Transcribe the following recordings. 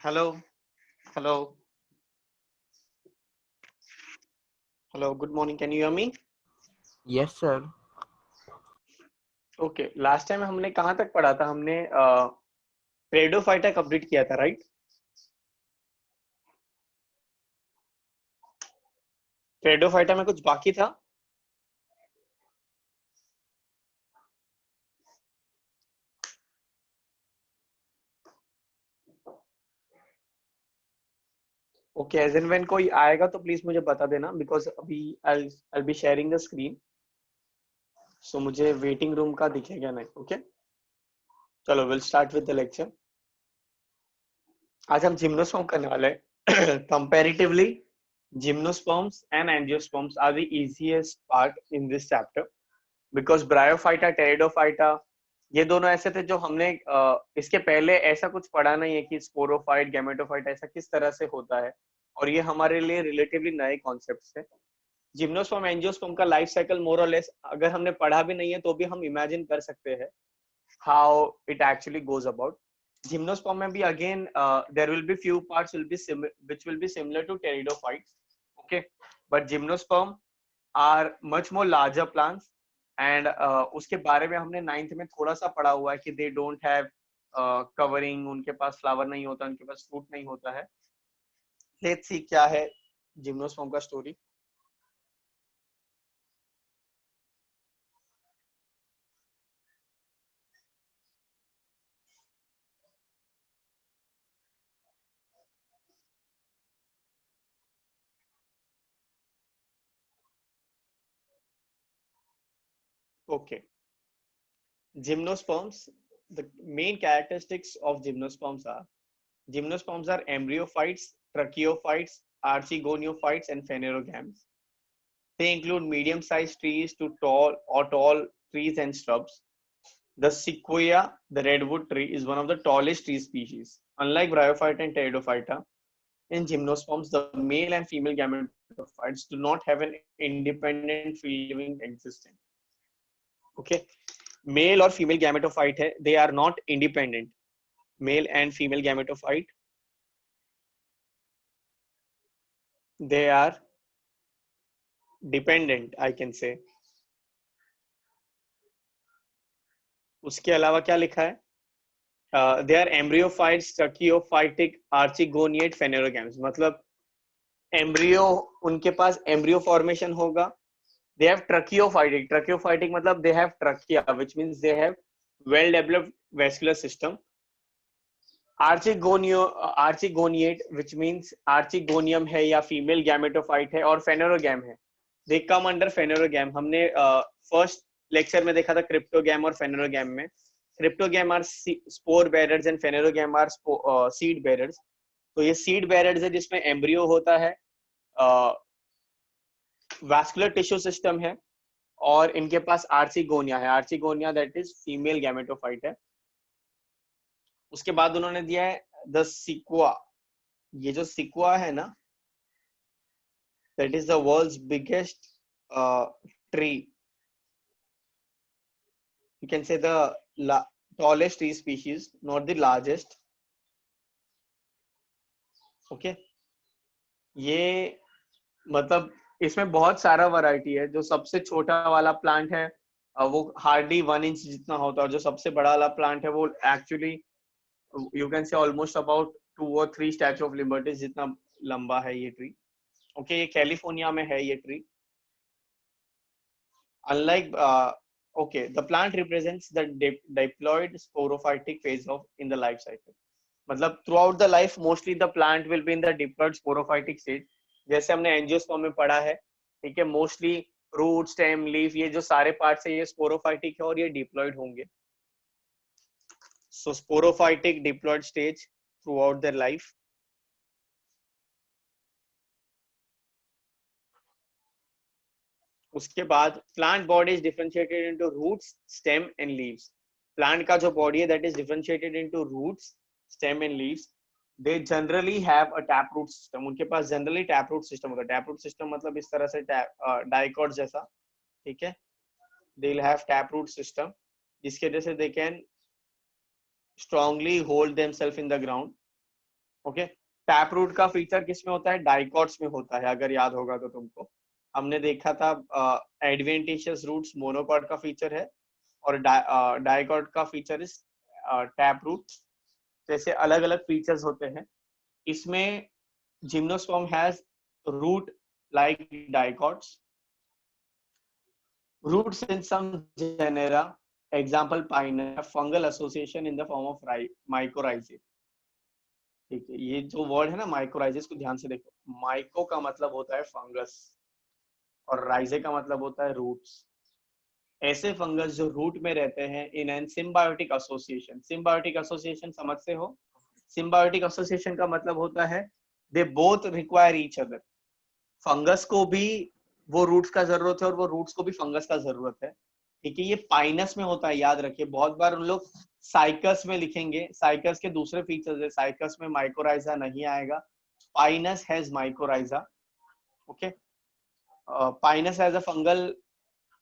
Hello, hello, hello. Good morning. Can you hear me? Yes sir. Okay. Last time हमने कहाँ तक पढ़ा था? हमने पेडोफाइटा कंप्लीट किया था, राइट? पेडोफाइटा में कुछ बाकी था? ओके, एज एंड व्हेन कोई आएगा तो प्लीज मुझे बता देना, बिकॉज अभी I'll be sharing the screen, so मुझे वेटिंग रूम का दिखेगा नहीं. ओके, चलो will start with the lecture. आज हम जिम्नोस्पर्म करने वाले हैं. Comparatively gymnosperms and angiosperms are the easiest part in this chapter, because bryophyta, pteridophyta, ये दोनों ऐसे थे जो हमने इसके पहले ऐसा कुछ पढ़ा नहीं है कि स्पोरोफाइट, गैमेटोफाइट ऐसा किस तरह से होता है, और ये हमारे लिए रिलेटिवली नए कॉन्सेप्ट्स थे. जिम्नोस्पर्म एंजियोस्पर्म का लाइफ साइकिल मोर और लेस अगर हमने पढ़ा भी नहीं है तो भी हम इमेजिन कर सकते हैं how it actually goes about. Gymnosperm में भी again there will be few parts will be which will be similar to pteridophytes, okay, but gymnosperm are much more larger plants and उसके बारे में हमने नाइन्थ में थोड़ा सा पढ़ा हुआ है कि they don't have covering, उनके पास फ्लावर नहीं होता, उनके पास फ्रूट नहीं होता है. लेट्स सी क्या है जिम्नोस्पर्म का story. Okay, gymnosperms, the main characteristics of gymnosperms are: gymnosperms are embryophytes, tracheophytes, archegoniophytes, and phanerogams. They include medium-sized trees to tall trees and shrubs. The sequoia, the redwood tree, is one of the tallest tree species. Unlike bryophyta and pteridophyta, in gymnosperms, the male and female gametophytes do not have an independent free living existence. Okay, male और female gametophyte है, they are not independent. Male and female gametophyte, they are dependent, I can say. उसके अलावा क्या लिखा है? They are embryophytes, tracheophytic, archegoniate, phanerogams. मतलब embryo, उनके पास एम्ब्रियो फॉर्मेशन होगा. They have tracheophytic. ट्रकियोफाइटिक मतलब they have trachea, which means they have well developed vascular system. Archegoniate which means archegonium है या फीमेल गैमेटोफाइट है, और फेनेरोगैम है. They come under phanerogam. हमने फर्स्ट लेक्चर में देखा था क्रिप्टोगैम और फेनेरोगैम में. Cryptogam are spore bearers and phanerogam are seed bearers. तो ये सीड बेरर्स है जिसमें एम्ब्रियो होता है, वैस्कुलर टिश्यू सिस्टम है, और इनके पास आर्चिगोनिया है. Archegonia that is female gametophyte है. उसके बाद उन्होंने दिया है द सिक्वा. ये जो सिक्वा है ना, that is the world's biggest tree. You can say the tallest tree species, not the largest. Okay, ये मतलब इसमें बहुत सारा वैरायटी है. जो सबसे छोटा वाला प्लांट है वो हार्डली 1 इंच जितना होता है, और जो सबसे बड़ा वाला प्लांट है वो actually you can say almost about 2 और 3 स्टैच्यू ऑफ लिबर्टी जितना लंबा है ये ट्री. ओके, ये कैलिफोर्निया में है ये tree. Unlike okay, the plant represents the diploid sporophytic phase of in the life cycle. मतलब throughout the life mostly the plant will be in the diploid sporophytic stage. जैसे हमने angiosperm में पढ़ा है, ठीक है, मोस्टली रूट, स्टेम, लीफ, ये जो सारे पार्ट्स है ये स्पोरोफाइटिक है और ये डिप्लॉइड होंगे. So sporophytic diploid stage throughout their life. उसके बाद plant body is differentiated into roots, stem and leaves. Plant का जो बॉडी है that is differentiated into roots, stem and leaves. They generally have a tap root system. उनके पास generally tap root system होता है. Tap root system मतलब इस तरह से डाइकॉट जैसा, ठीक है. They will have tap root system जिसके वजह से they can strongly hold themselves in the ground. Okay, tap root का फीचर किसमें होता है? डाइकॉट्स में होता है, अगर याद होगा तो तुमको। हमने देखा था एडवेंटिशियस रूट्स मोनोकॉट का फीचर है, और डाइकॉट का फीचर इज टैप रूट। जैसे अलग अलग फीचर्स होते हैं इसमें। Gymnosperm has root like dicots. Roots in some genera, example pine, have fungal association in the form of mycorrhizae. ठीक है, ये जो वर्ड है ना माइकोराइजेस को ध्यान से देखो। माइको का मतलब होता है फंगस, और राइजे का मतलब होता है रूट्स। ऐसे फंगस जो रूट में रहते हैं in an symbiotic association. Symbiotic association समझते हो? सिम्बायोटिक एसोसिएशन का मतलब होता है they both require each other. Fungus को भी वो रूट्स का जरूरत है, और वो रूट्स को भी फंगस का जरूरत है। ठीक है, ये पाइनस में होता है, याद रखिए। बहुत बार उन लोग साइकस में लिखेंगे, साइकस के दूसरे फीचर्स है, साइकस में माइकोराइजा नहीं आएगा। Pinus has mycorrhiza. Okay, Pinus has a fungal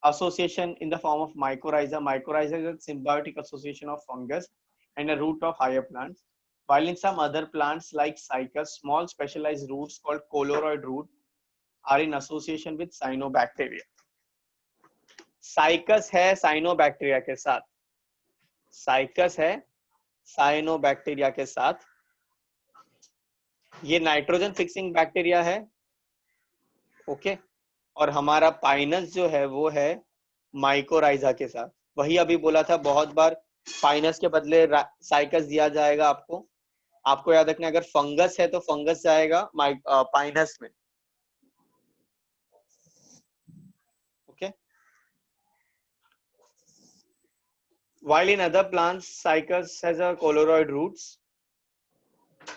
association in the form of mycorrhiza. Mycorrhiza is a symbiotic association of fungus and a root of higher plants. While in some other plants like cycas, small specialized roots called coloroid root are in association with cyanobacteria. Cycas है cyanobacteria के साथ, cycas है cyanobacteria के साथ। ये nitrogen fixing bacteria है। Okay, और हमारा पाइनस जो है वो है माइकोराइजा के साथ। वही अभी बोला था, बहुत बार पाइनस के बदले साइकस दिया जाएगा आपको। आपको याद रखना, अगर फंगस है तो फंगस जाएगा पाइनस में। Okay, while in other plants cycas has a coloroid roots.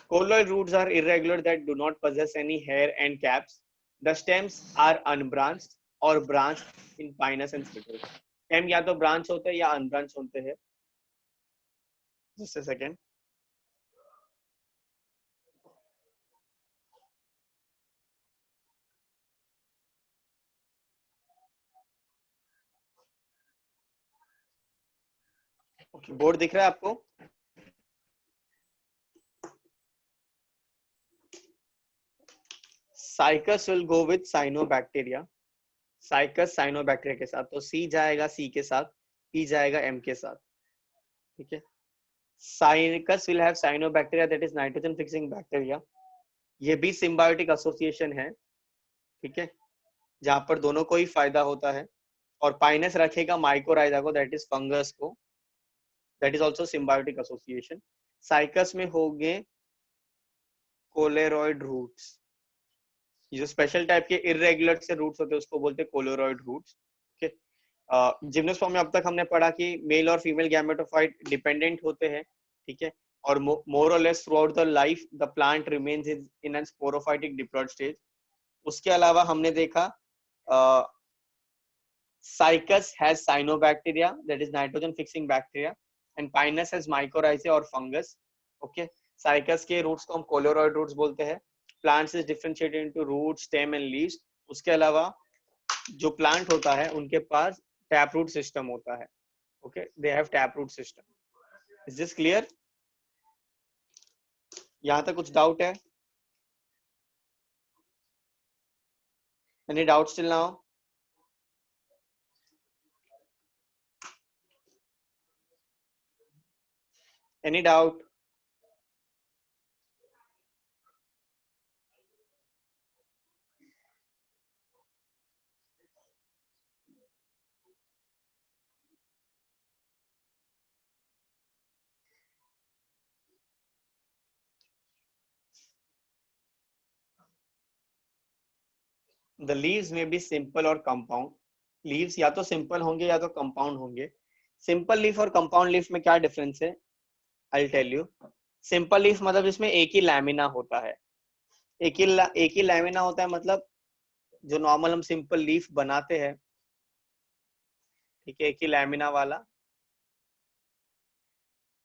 Colloid roots are irregular that do not possess any hair and caps. The stems are unbranched or branched in Pinus and Citrus. Stem या तो branch होते हैं या unbranched होते हैं। Just a second. Okay, board दिख रहा है आपको? Cycas will go with cyanobacteria. Cycas cyanobacteria के साथ, तो C जाएगा C के साथ, P जाएगा M के साथ। ठीक है, Cycas will have cyanobacteria, that is nitrogen fixing bacteria. ये भी symbiotic association है। ठीक है, जहां पर दोनों को ही फायदा होता है। और पाइनस रखेगा माइकोराइजा को, दैट इज फंगस को, that is also symbiotic association. Cycas में होंगे कोलेरॉइड रूट्स। जो स्पेशल टाइप के इररेगुलर से रूट्स होते हैं उसको बोलते हैं कोलेरॉइड रूट्स। ओके, जिम्नोस्पर्म में अब तक हमने पढ़ा कि मेल और फीमेल गैमेटोफाइट डिपेंडेंट होते हैं। ठीक है, और मोर और less through out the life the plant remains in an sporophytic diploid stage. उसके अलावा हमने देखा Cycas has cyanobacteria, that is nitrogen fixing bacteria, and Pinus has mycorrhizae और fungus. Okay, Cycas के roots को हम coloroid roots बोलते हैं। Plants is differentiated into root, stem and leaves. उसके अलावा जो plant होता है उनके पास taproot system होता है। Okay, they have taproot system. Is this clear? यहाँ तक कुछ doubt है? Any doubts till now? Any doubt? The leaves may be simple or compound. Leaves या तो simple होंगे या तो compound होंगे। Simple leaf और compound leaf में क्या difference है? I'll tell you. Simple leaf मतलब जिसमें एक ही लैमिना होता है। एक ही लैमिना होता है मतलब जो नॉर्मल हम सिंपल लीफ बनाते हैं। ठीक है, एक ही लैमिना वाला।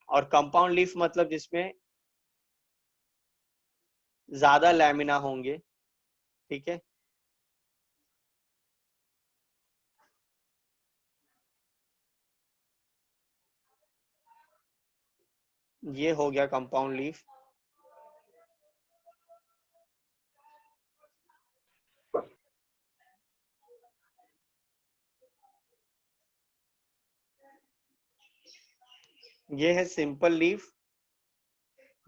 और कंपाउंड लीफ मतलब जिसमें ज्यादा लैमिना होंगे। ठीक है, ये हो गया कंपाउंड लीफ। ये है सिंपल लीफ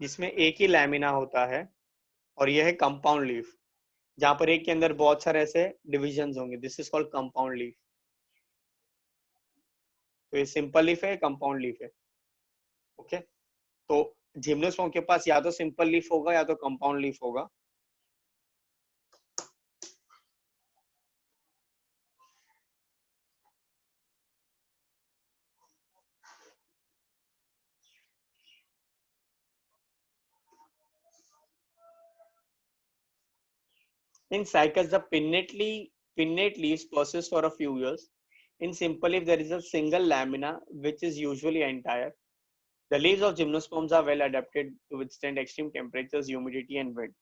जिसमें एक ही लैमिना होता है, और ये है कंपाउंड लीफ जहां पर एक के अंदर बहुत सारे ऐसे डिविजन्स होंगे। This is called compound leaf. तो ये सिंपल लीफ है, कंपाउंड लीफ है। ओके, तो जिम्नोस्पर्म के पास या तो सिंपल लीफ होगा या तो कंपाउंड लीफ होगा। In cycas, the pinnate leaves persist for a few years. In simple leaf, there is a single lamina which is usually entire. The leaves of gymnosperms are well adapted to withstand extreme temperatures, humidity and wind.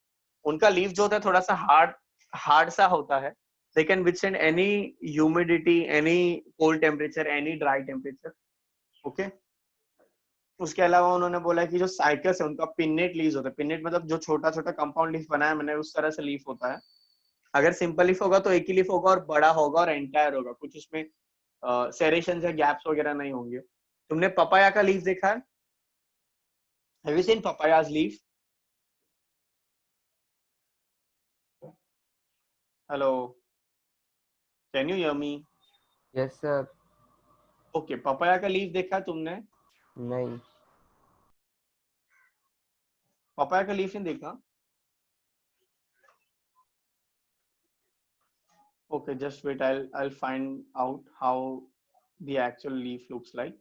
उनका leaf जो होता है थोड़ा सा hard सा होता है। They can withstand any humidity, any cold temperature, any dry temperature. Okay. उसके अलावा उन्होंने बोला कि जो साइकस है उनका पिन्नेट लीव्स होता है। पिन्नेट मतलब जो छोटा छोटा कंपाउंड लीफ बनाया मैंने उस तरह से लीफ होता है। अगर सिंपल लीफ होगा तो एक ही लीफ होगा और बड़ा होगा और एंटायर होगा, कुछ उसमें सेरेशन या गैप्स वगैरह नहीं होंगे। तुमने पपाया का लीफ देखा है? Have you seen papaya's leaf? Hello, can you hear me? Yes sir. Okay, papaya का लीफ देखा है तुमने? नहीं। पपाया का लीफ नहीं देखा? Okay, just wait, I'll find out how the actual leaf looks like.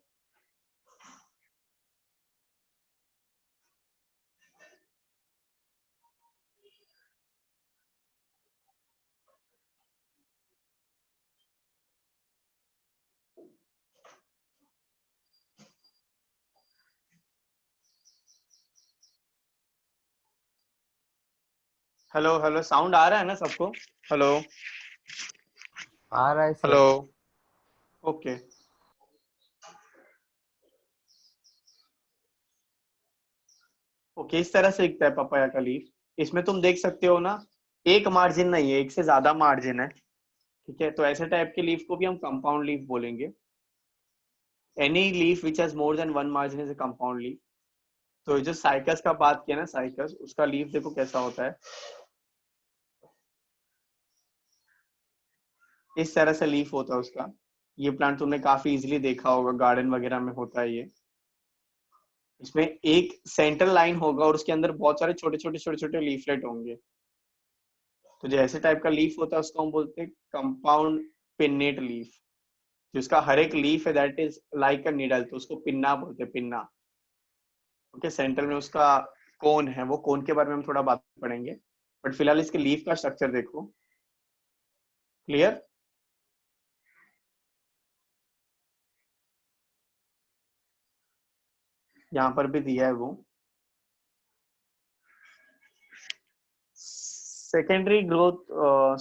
Hello hello, sound आ रहा है ना सबको? हेलो आ रहा है हेलो। सर। ओके, ओके, इस तरह से दिखता है पपाया का लीफ। इसमें तुम देख सकते हो ना, एक मार्जिन नहीं है, एक से ज्यादा मार्जिन है। ठीक है, तो ऐसे टाइप के लीफ को भी हम कंपाउंड लीफ बोलेंगे। Any leaf which has more than one margin is a compound leaf. तो जो साइकस का बात किया ना, साइकस, उसका लीफ देखो कैसा होता है। इस तरह से लीफ होता है उसका। ये प्लांट तुमने काफी इजीली देखा होगा, गार्डन वगैरह में होता है ये। इसमें एक सेंट्रल लाइन होगा और उसके अंदर बहुत सारे छोटे छोटे छोटे छोटे लीफलेट होंगे। तो जो ऐसे टाइप का लीफ होता है उसको हम बोलते हैं कंपाउंड पिन्नेट लीफ। जिसका हर एक लीफ है that is like a needle, तो उसको पिन्ना बोलते हैं, पिन्ना। ओके, सेंटर में उसका कोन है, वो कोन के बारे में हम थोड़ा बात पढ़ेंगे। बट फिलहाल इसके लीफ का स्ट्रक्चर देखो। क्लियर? यहाँ पर भी दिया है वो। सेकेंडरी ग्रोथ,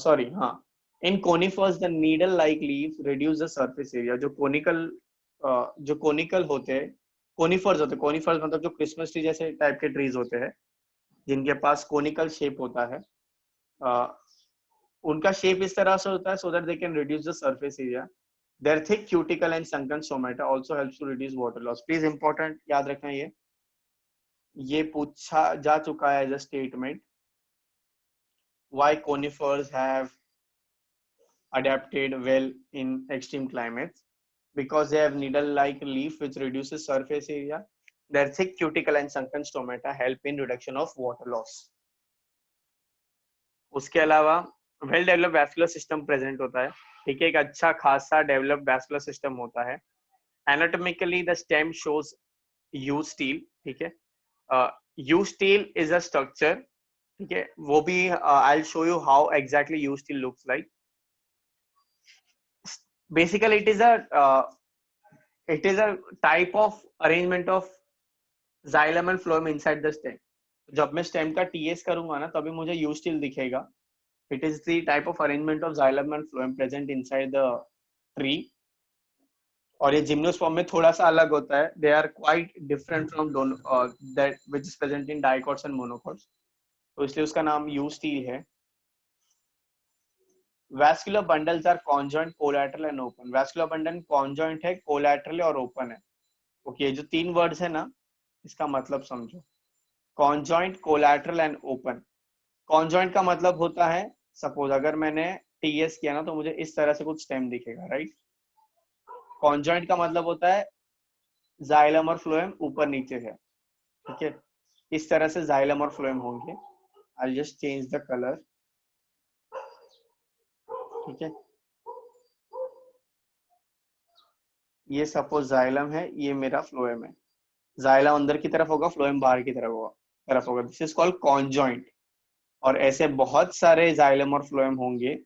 सॉरी, हाँ। In conifers the needle like leaf reduce the surface area. जो कोनिकल होते हैं, कोनिफर्स होते हैं, कोनिफर्स मतलब जो क्रिसमस ट्री जैसे टाइप के ट्रीज होते हैं जिनके पास कोनिकल शेप होता है, uh, उनका शेप इस तरह से होता है so that they can reduce the surface area. Their thick cuticle and sunken stomata also helps to reduce water loss. Please important याद रखना, ये पूछा जा चुका है as a statement. Why conifers have adapted well in extreme climates? Because they have needle-like leaf which reduces surface area. Their thick cuticle and sunken stomata help in reduction of water loss. उसके अलावा well developed vascular system present होता है। ठीक है, एक अच्छा खासा developed vascular system होता है। Anatomically the stem shows you steel. ठीक है, you steel is a structure. ठीक है, वो भी I will show you how exactly you steel looks like. Basically it is a type of arrangement of xylem and phloem inside the stem. जब मैं stem का TS करूंगा ना तभी मुझे यू स्टिल दिखेगा। It is the type of arrangement of xylem and phloem present inside the tree। और ये जिम्नोस्पर्म में थोड़ा सा अलग होता है। They are quite different from that which is present in dicots and monocots, तो इसलिए उसका नाम यू स्टील है। Vascular bundles are conjoint, collateral and open. Vascular bundle conjoint है, कोलैटरल और ओपन है। ओके, जो 3 वर्ड्स है ना, इसका मतलब समझो। Conjoint, collateral and open. Conjoint का मतलब होता है, सपोज अगर मैंने टीएस किया ना तो मुझे इस तरह से कुछ स्टेम दिखेगा, राइट। कॉन्जॉइंट का मतलब होता है जाइलम और फ्लोएम ऊपर नीचे है, ठीक है। इस तरह से जाइलम और फ्लोएम होंगे। I just change the colour, ठीक है। ये सपोज जाइलम है, ये मेरा फ्लोएम है। जाइलम अंदर की तरफ होगा, फ्लोएम बाहर की तरफ होगा। This is called conjoint. और ऐसे बहुत सारे जाइलम और फ्लोएम होंगे।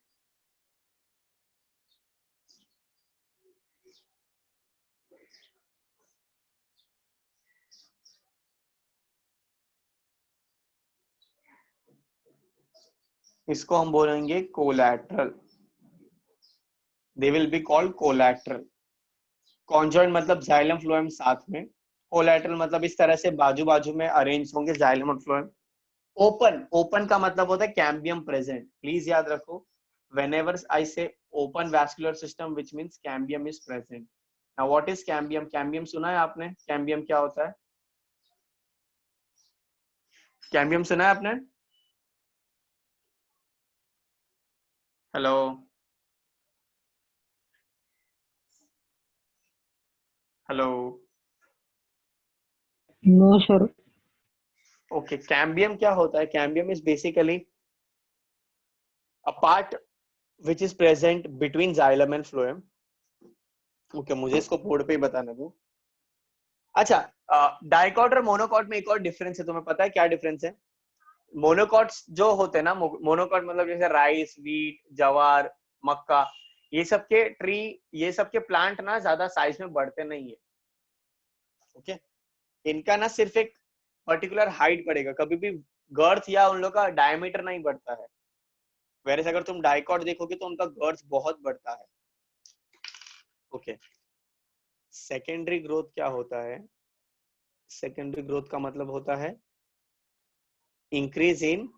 इसको हम बोलेंगे collateral. They will be called collateral. Conjoint मतलब जाइलम फ्लोएम साथ में। कोलैटरल मतलब इस तरह से बाजू बाजू में अरेंज होंगे जाइलम और फ्लोएम। ओपन, ओपन का मतलब होता है कैम्बियम प्रेजेंट। प्लीज याद रखो, whenever I say open vascular system which means cambium is present. Now what is cambium? Cambium सुना है आपने? कैम्बियम क्या होता है? कैम्बियम सुना है आपने? Hello, hello. No sir. Okay, cambium क्या होता है? Cambium is basically a part which is present between xylem and phloem. Okay, मुझे इसको बोर्ड पे ही बताने दो। अच्छा, डाइकॉट और मोनोकॉट में एक और डिफरेंस है, तुम्हें पता है क्या डिफरेंस है? मोनोकॉट्स जो होते हैं ना, मोनोकॉट मतलब जैसे राइस, वीट, जवार, मक्का, ये सब के ट्री, ये सब के प्लांट ना ज्यादा साइज में बढ़ते नहीं है। ओके, इनका ना सिर्फ एक पर्टिकुलर हाइट बढ़ेगा, कभी भी गर्थ या उन लोग का डायमीटर नहीं बढ़ता है। वेरस अगर तुम डाइकॉट देखोगे तो उनका गर्थ बहुत बढ़ता है। ओके, सेकेंडरी ग्रोथ क्या होता है? सेकेंडरी ग्रोथ का मतलब होता है इंक्रीज इन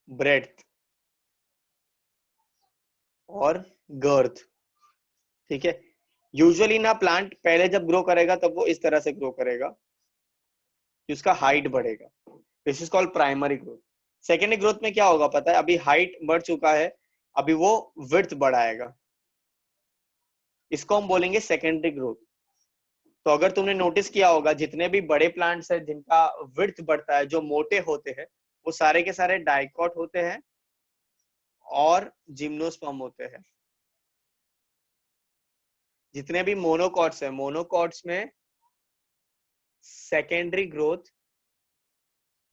ब्रेड्थ और गर्थ, ठीक है। यूजुअली ना प्लांट पहले जब ग्रो करेगा तब वो इस तरह से ग्रो करेगा कि उसका हाइट बढ़ेगा। This is called primary growth. Secondary growth में क्या होगा पता है? अभी हाइट बढ़ चुका है, अभी वो विड्थ बढ़ाएगा, इसको हम बोलेंगे सेकेंडरी ग्रोथ। तो अगर तुमने नोटिस किया होगा, जितने भी बड़े प्लांट्स हैं जिनका विड्थ बढ़ता है, जो मोटे होते हैं, वो सारे के सारे डाइकॉट होते हैं और जिम्नोस्पर्म होते हैं। जितने भी मोनोकॉट्स हैं, मोनोकॉट्स में सेकेंडरी ग्रोथ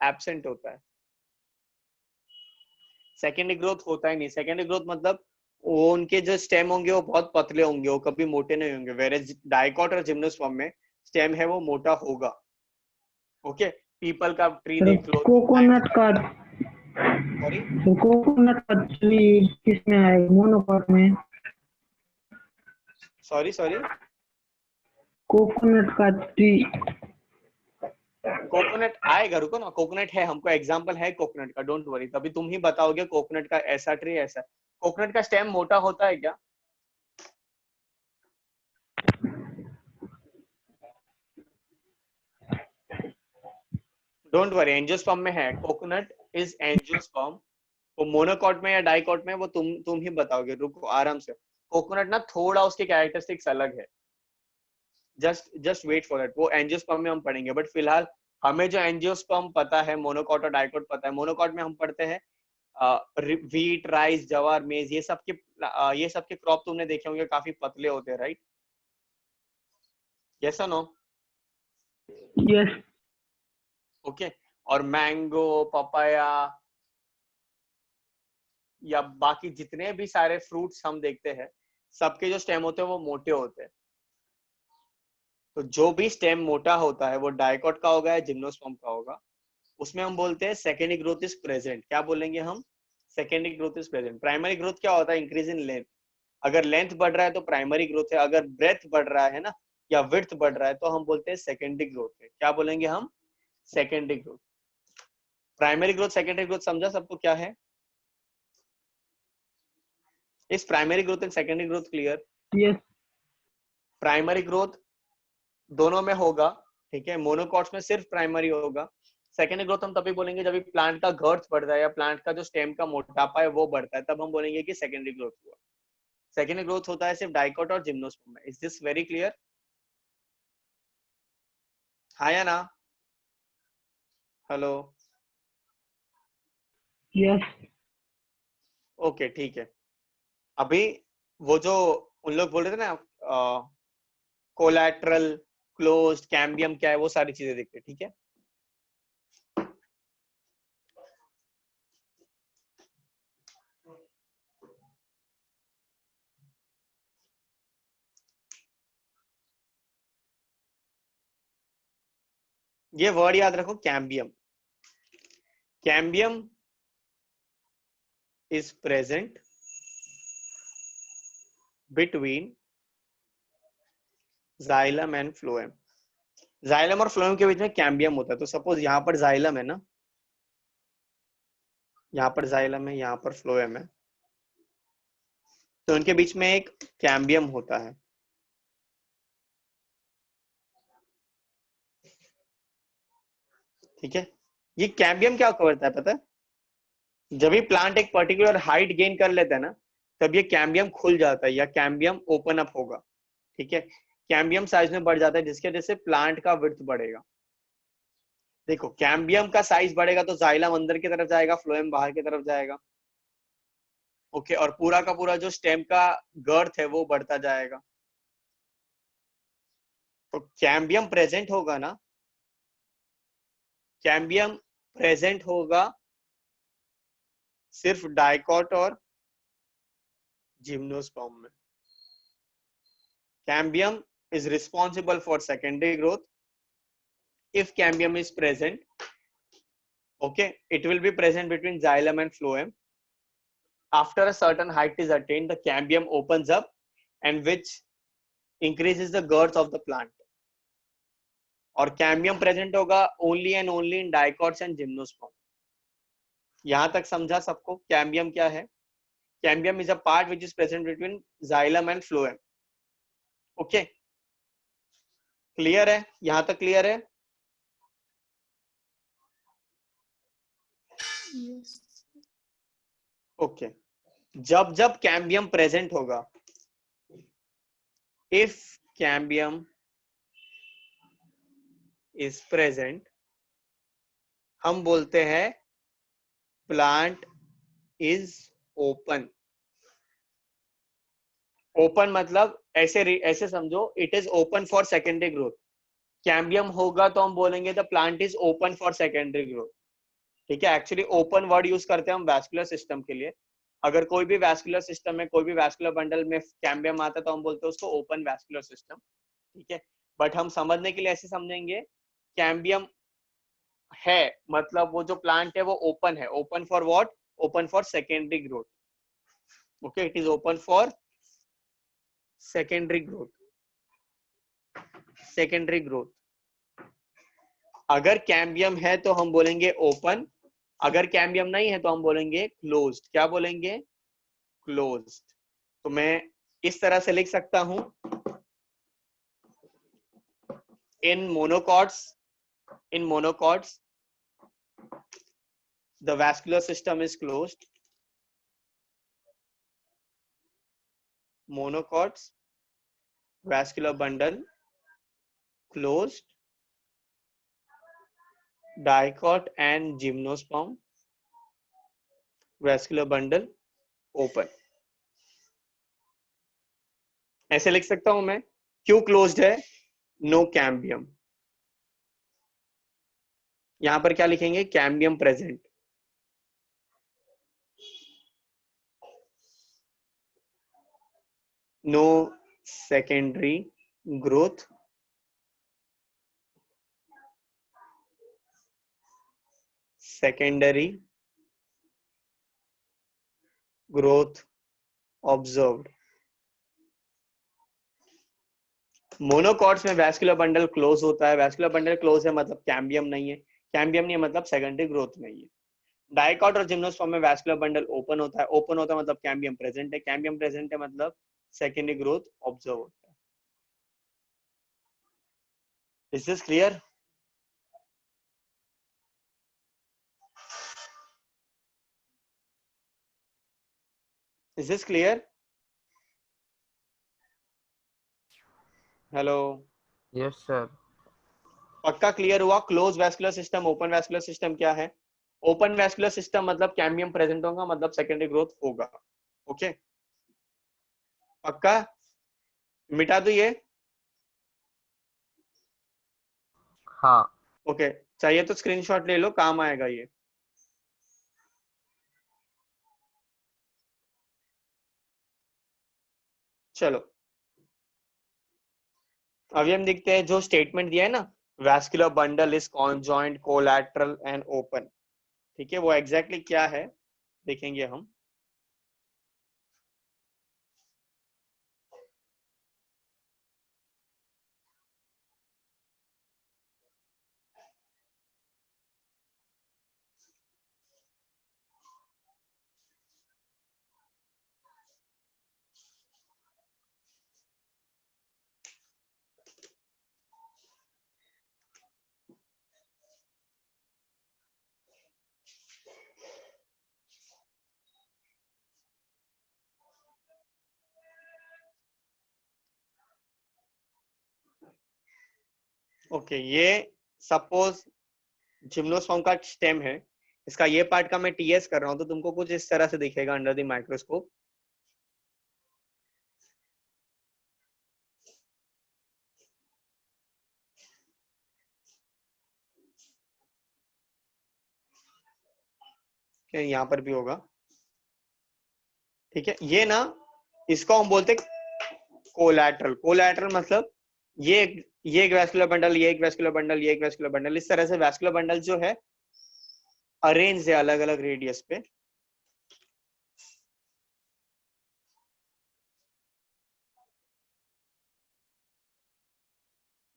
एब्सेंट होता है। सेकेंडरी ग्रोथ होता ही नहीं। सेकेंडरी ग्रोथ मतलब वो उनके जो स्टेम होंगे वो बहुत पतले होंगे, वो कभी मोटे नहीं होंगे। वेरेज डाइकॉट और जिम्नोस्पर्म में स्टेम है वो मोटा होगा। ओके, पीपल का ट्री देख लो। कोकोनट का, सॉरी, कोकोनट का ट्री किसमें है? मोनोकॉट में। सॉरी, कोकोनट का ट्री। कोकोनट आएगा, रुको ना। कोकोनट है, हमको एग्जांपल है कोकोनट का, डोंट वरी। तभी तुम ही बताओगे कोकोनट का ऐसा ट्री ऐसा। कोकोनट का स्टेम मोटा होता है क्या? डोंट वरी, एंजियोस्पर्म में है। Coconut is angiosperm. वो मोनोकॉट में या डाइकॉट में, वो तुम ही बताओगे। रुको आराम से। कोकोनट ना थोड़ा उसके कैरेक्टरिस्टिक्स अलग है। जस्ट वेट फॉर इट, वो एंजियोस्पर्म में हम पढ़ेंगे। बट फिलहाल हमें जो एंजियोस्पर्म पता है, मोनोकॉट और डाइकॉट पता है। मोनोकॉट में हम पढ़ते हैं वीट, राइस, जवार, मेज, ये सब के क्रॉप तुमने देखे होंगे, काफी पतले होते हैं, राइट? यस और नो? यस। ओके, और मैंगो, पपाया या बाकी जितने भी सारे फ्रूट्स हम देखते हैं, सबके जो स्टेम होते हैं वो मोटे होते हैं। तो जो भी स्टेम मोटा होता है वो डाइकॉट का होगा या जिम्नोस्पर्म का होगा। उसमें हम बोलते हैं सेकेंडरी ग्रोथ इज प्रेजेंट। क्या बोलेंगे हम? Secondary growth is present. Primary growth क्या होता है? Increase in length. अगर लेंथ बढ़ रहा है तो प्राइमरी ग्रोथ है, अगर ब्रेथ बढ़ रहा है ना या विड्थ बढ़ रहा है तो हम बोलते हैं सेकेंडरी ग्रोथ है। क्या बोलेंगे हम? Secondary growth. Primary growth, secondary growth समझा सबको क्या है? इस primary growth and secondary growth clear? Yes. Primary growth दोनों में होगा, ठीक है। मोनोकॉट्स में सिर्फ प्राइमरी होगा। सेकेंडरी ग्रोथ हम तभी बोलेंगे जब प्लांट का गर्थ बढ़ता है या प्लांट का जो स्टेम का मोटापा है वो बढ़ता है, तब हम बोलेंगे कि सेकेंडरी ग्रोथ हुआ। सेकेंडरी ग्रोथ होता है सिर्फ डाइकोट और जिम्नोस्पर्म में। Is this very clear? हाँ या ना? हेलो? Yes. ओके ठीक है। अभी वो जो उन लोग बोल रहे थे ना, कोलैटरल, क्लोज्ड, कैम्बियम क्या है, वो सारी चीजें देखते हैं, ठीक है। ये वर्ड याद रखो, cambium. Cambium is present between xylem and phloem. Xylem और फ्लोएम के बीच में कैम्बियम होता है। तो सपोज यहाँ पर जाइलम है ना, यहाँ पर जाइलम है, यहाँ पर फ्लोएम है, तो उनके बीच में एक कैम्बियम होता है, ठीक है। ये कैम्बियम क्या करता है पता है? जब भी प्लांट एक पर्टिकुलर हाइट गेन कर लेता है ना, तब ये कैम्बियम खुल जाता है या कैम्बियम ओपन अप होगा, ठीक है। कैम्बियम साइज में बढ़ जाता है जिसकी वजह से प्लांट का विड्थ बढ़ेगा। देखो, कैम्बियम का साइज बढ़ेगा तो जाइलम अंदर की तरफ जाएगा, फ्लोएम बाहर की तरफ जाएगा, ओके। और पूरा का पूरा जो स्टेम का गर्थ है वो बढ़ता जाएगा। तो कैम्बियम प्रेजेंट होगा ना, कैम्बियम प्रेजेंट होगा सिर्फ डाइकोट और जिम्नोस्पर्म में। Cambium is responsible for secondary growth. If cambium is present, okay, it will be present between xylem and phloem. After a certain height is attained, the cambium opens up and which increases the girth of the plant. और cambium present होगा only and only in dicots and gymnosperm. यहां तक समझा सबको cambium क्या है? Cambium is a part which is present between xylem and phloem. Okay, clear है? यहां तक क्लियर है? ओके। जब जब कैम्बियम प्रेजेंट होगा, इफ कैम्बियम इज प्रेजेंट, हम बोलते हैं प्लांट इज ओपन। ओपन मतलब ऐसे समझो, it is open for secondary growth. Cambium होगा तो हम बोलेंगे the plant is open for secondary growth, ठीक है। एक्चुअली ओपन वर्ड यूज करते हैं हम वैस्कुलर सिस्टम के लिए। अगर कोई भी वैस्कुलर सिस्टम में, कोई भी वैस्कुलर बंडल में कैम्बियम आता है तो हम बोलते हैं उसको ओपन वैस्कुलर सिस्टम, ठीक है। बट हम समझने के लिए ऐसे समझेंगे, कैम्बियम है मतलब वो जो प्लांट है वो ओपन है। Open for what? Open for secondary growth, okay. It is open for secondary growth, secondary growth. अगर कैम्बियम है तो हम बोलेंगे ओपन, अगर कैम्बियम नहीं है तो हम बोलेंगे क्लोज्ड। क्या बोलेंगे? क्लोज्ड। तो मैं इस तरह से लिख सकता हूं, in monocots the vascular system is closed. Monocots, vascular bundle closed. Dicot and gymnosperm, vascular bundle open. ऐसे लिख सकता हूं मैं। क्यों क्लोज्ड है? No cambium. यहां पर क्या लिखेंगे? Cambium present. No secondary growth, secondary growth observed. Monocots में वैस्कुलर बंडल क्लोज होता है। वैस्कुलर बंडल क्लोज है मतलब कैम्बियम नहीं है, कैम्बियम नहीं है मतलब सेकेंडरी ग्रोथ नहीं है। डाइकॉट और जिम्नोस्पर्म में वैस्कुलर बंडल ओपन होता है। ओपन होता है मतलब कैम्बियम प्रेजेंट है। कैम्बियम प्रेजेंट है मतलब सेकेंडरी ग्रोथ ऑब्जर्व होता है। Is this clear? Is this clear? Hello, Yes, sir. पक्का क्लियर हुआ? Close vascular system, open vascular system क्या है? ओपन वैस्कुलर सिस्टम मतलब कैम्बियम प्रेजेंट होगा, मतलब सेकेंडरी ग्रोथ होगा। ओके, पक्का? मिटा दो ये। हाँ। ओके, चाहिए तो स्क्रीनशॉट ले लो, काम आएगा ये। चलो अभी हम देखते हैं जो स्टेटमेंट दिया है ना, vascular bundle is conjoint collateral and open. ठीक है, वो एग्जैक्टली क्या है देखेंगे हम। ओके, ये सपोज जिम्नोस्पर्म का स्टेम है, इसका ये पार्ट का मैं टीएस कर रहा हूं, तो तुमको कुछ इस तरह से दिखेगा अंडर द माइक्रोस्कोप। यहाँ पर भी होगा। ठीक है, ये ना, इसको हम बोलते कोलैटरल। कोलैटरल मतलब ये एक वैस्कुलर बंडल, ये एक वैस्कुलर बंडल, ये एक वैस्कुलर बंडल, इस तरह से वैस्कुलर बंडल जो है अरेंज है अलग अलग रेडियस पे।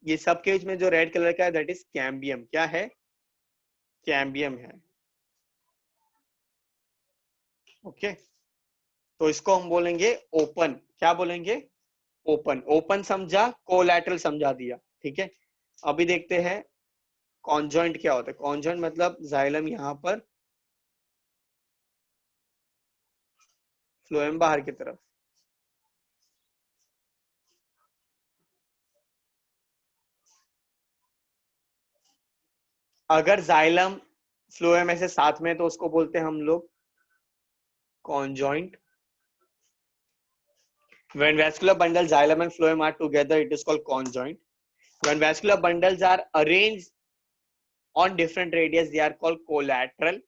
ये सब के बीच में जो रेड कलर का है दैट इज कैम्बियम। क्या है? कैम्बियम है। ओके, तो इसको हम बोलेंगे ओपन। क्या बोलेंगे? ओपन। ओपन समझा, कोलैटरल समझा दिया। ठीक है, अभी देखते हैं कॉन्जॉइंट क्या होता है। कॉन्जॉइंट मतलब जाइलम यहाँ पर, फ्लोएम बाहर की तरफ। अगर जाइलम फ्लोएम ऐसे साथ में तो उसको बोलते हैं हम लोग conjoint. When vascular bundles xylem and phloem are together, it is called conjoint. When vascular bundles are arranged on different radius, they are called collateral.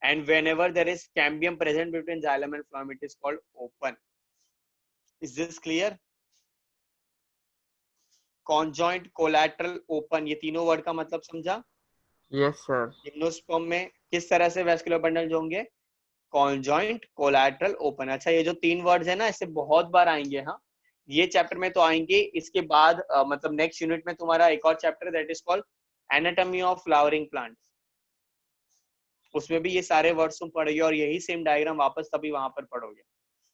And whenever there is cambium present between xylem and phloem, it is called open. Is this clear? Conjoint, collateral, open, ये तीनों word का मतलब समझा? Yes, sir. Gymnosperm में किस तरह से vascular bundle होंगे? Conjoint, collateral, open. अच्छा, ये जो तीन वर्ड्स है ना, इससे बहुत बार आएंगे। हाँ, ये चैप्टर में तो आएंगे, इसके बाद मतलब नेक्स्ट यूनिट में तुम्हारा एक और chapter that is called anatomy of flowering plants. उसमें भी ये सारे वर्ड्स तुम पढ़ोगे और यही सेम डायग्राम वापस तभी वहां पर पढ़ोगे।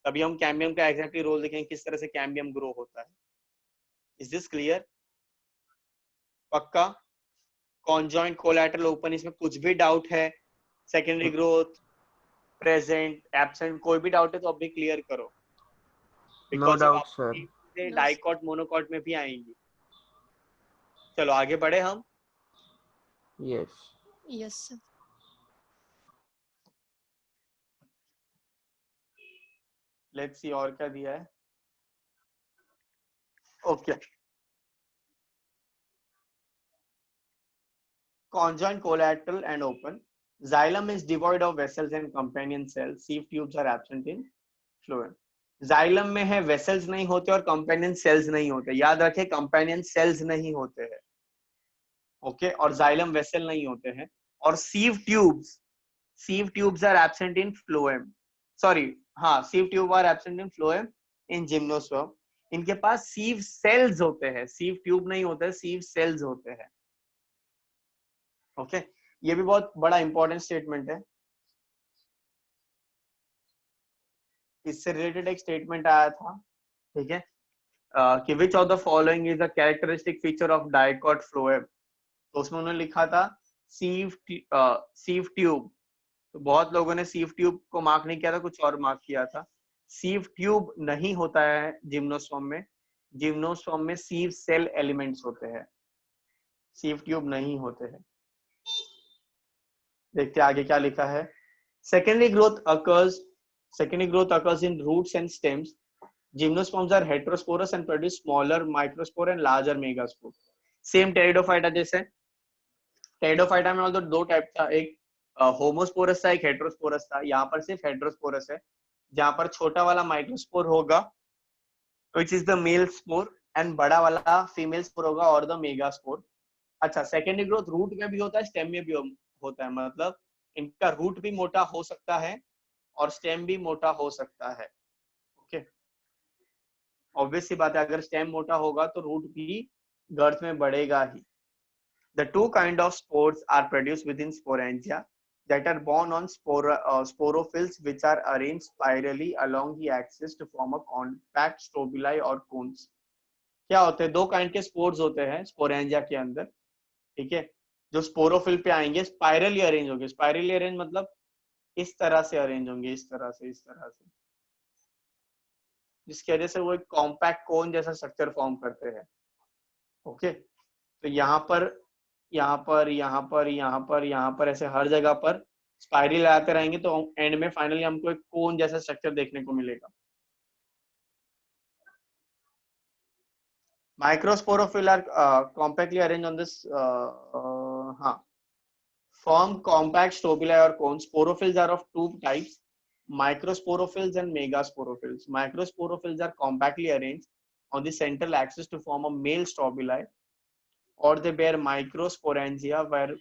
तभी हम कैम्बियम का एग्जैक्टली रोल देखेंगे, किस तरह से कैम्बियम ग्रो होता है। Is this clear? पक्का? कॉन्जॉइंट, कोलैटरल, ओपन, इसमें कुछ भी डाउट है? सेकेंडरी ग्रोथ, प्रेजेंट, एब्सेंट, कोई भी डाउट है तो अभी क्लियर करो। No because doubt, sir. Dicot monocot में भी आएंगी। चलो आगे बढ़े हम। Yes. Yes, sir. Let's see और क्या दिया है। Okay, conjoint, collateral and open. Xylem is devoid of vessels and companion cells. Sieve tubes are absent in phloem. Xylem में है वेसल्स नहीं होते और कंपेनियन सेल्स नहीं होते। याद रखें, कंपेनियन सेल्स नहीं होते हैं। ओके, और जाइलम वेसल नहीं होते हैं। और sieve tubes are absent in phloem. Sorry, हाँ, sieve tube are absent in phloem in gymnosperm. इनके पास सीव सेल्स होते हैं, सीव ट्यूब नहीं होते, सीव सेल्स होते हैं। ओके, ये भी बहुत बड़ा इंपॉर्टेंट स्टेटमेंट है। इससे रिलेटेड एक स्टेटमेंट आया था। ठीक है, कि which of the following is a characteristic feature of dicot phloem, तो उसमें उन्होंने लिखा था सीव ट्यूब। तो बहुत लोगों ने सीव ट्यूब को मार्क नहीं किया था, कुछ और मार्क किया था। सीव ट्यूब नहीं होता है जिम्नोस्पर्म में, जिम्नोस्पर्म में सीव सेल एलिमेंट्स होते हैं, सीव ट्यूब नहीं होते हैं। देखते हैं आगे क्या लिखा है। Secondary growth occurs in roots and stems. Gymnosperms are heterosporous and produce smaller microspore and larger megaspore. Same pteridophyta जैसे। टेरिडोफाइटा में ऑल्सो दो टाइप था, एक होमोस्पोरस था, एक हेटेरोस्पोरस था। यहाँ पर सिर्फ हेटेरोस्पोरस है, जहां पर छोटा वाला माइक्रोस्पोर होगा which is the male spore and बड़ा वाला फीमेल स्पोर होगा और द मेगास्पोर। अच्छा, सेकेंडरी ग्रोथ रूट में भी होता है, स्टेम में भी होता है, मतलब इनका रूट भी मोटा हो सकता है और स्टेम भी मोटा हो सकता है। ओके, ऑब्वियस सी बात है, अगर स्टेम मोटा होगा तो रूट भी गर्थ में बढ़ेगा ही। The two kind of spores are produced within sporangia that are borne on sporophylls which are arranged spirally along the axis to form a compact strobili or cones। क्या होते हैं? दो काइंड के स्पोर्स होते हैं स्पोरेंजिया के अंदर, ठीक है, जो स्पोरोफिल पे आएंगे स्पाइरली अरेंज होंगे। स्पाइरली अरेंज मतलब इस तरह से अरेंज होंगे, इस तरह से, इस तरह से, जिसकी वजह से वो एक कॉम्पैक्ट कोन जैसा स्ट्रक्चर फॉर्म करते हैं। ओके, तो यहाँ पर यहाँ पर यहाँ पर यहाँ पर यहाँ पर ऐसे हर जगह पर स्पाइरल आते रहेंगे, तो एंड में फाइनली हमको एक कोन जैसा स्ट्रक्चर देखने को मिलेगा। Microsporophyll are compactly arrange on this, हाँ, form compact strobili or cones. Sporophylls are of two types, microsporophylls and megasporophylls. Microsporophylls are compactly arranged on the central axis to form a male strobili, or they bear microsporangia where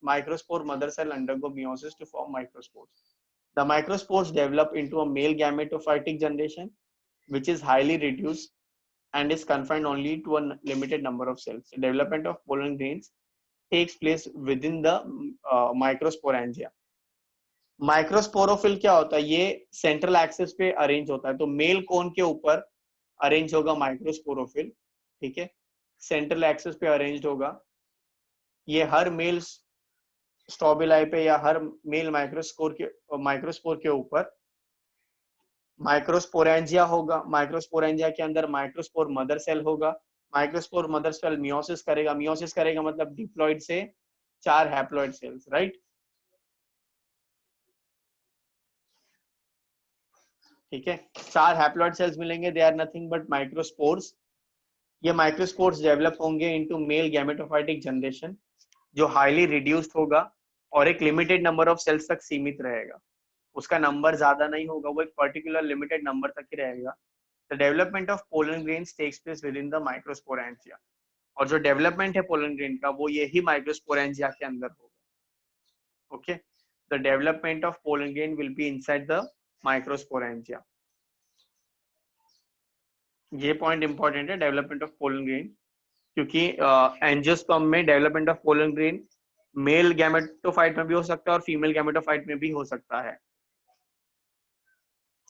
microspore mother cell undergo meiosis to form microspores. The microspores develop into a male gametophytic generation which is highly reduced and is confined only to a limited number of cells. The development of pollen grains takes place within the microsporangia. Microsporophyll क्या होता है? ये central axis पे arrange होता है, तो male cone के ऊपर अरेंज होगा माइक्रोस्पोरोफिल, ठीक है, सेंट्रल एक्सिस पे अरेंज्ड होगा। ये हर मेल स्ट्रोबिलाई पे या हर मेल माइक्रोस्पोर के ऊपर माइक्रोस्पोरेंजिया होगा। माइक्रोस्पोरेंजिया के अंदर माइक्रोस्पोर मदर सेल होगा। माइक्रोस्पोर मदर सेल मियोसिस करेगा। मियोसिस करेगा मतलब डिप्लॉइड से 4 हैप्लॉइड सेल्स, राइट, ठीक है, 4 हैप्लॉइड सेल्स मिलेंगे, they are nothing but microspores. ये माइक्रोस्पोर्स डेवलप होंगे इनटू मेल गैमेटोफाइटिक जनरेशन, जो हाईली रिड्यूस्ड होगा और एक लिमिटेड नंबर ऑफ सेल्स तक सीमित रहेगा। उसका नंबर ज्यादा नहीं होगा, वो एक पर्टिकुलर लिमिटेड नंबर तक ही रहेगा। The development of pollen grains takes place within the microsporangia, और जो डेवलपमेंट है पोलन ग्रेन का वो यही माइक्रोस्पोरेंजिया के अंदर होगा। Okay, the development of pollen grain will be inside the microsporangia. ये पॉइंट इंपॉर्टेंट है, डेवलपमेंट ऑफ पोलन ग्रेन, क्योंकि एंजियोस्पर्म में development of pollen grain male gametophyte में भी हो सकता है और फीमेल गैमेटोफाइट में भी हो सकता है,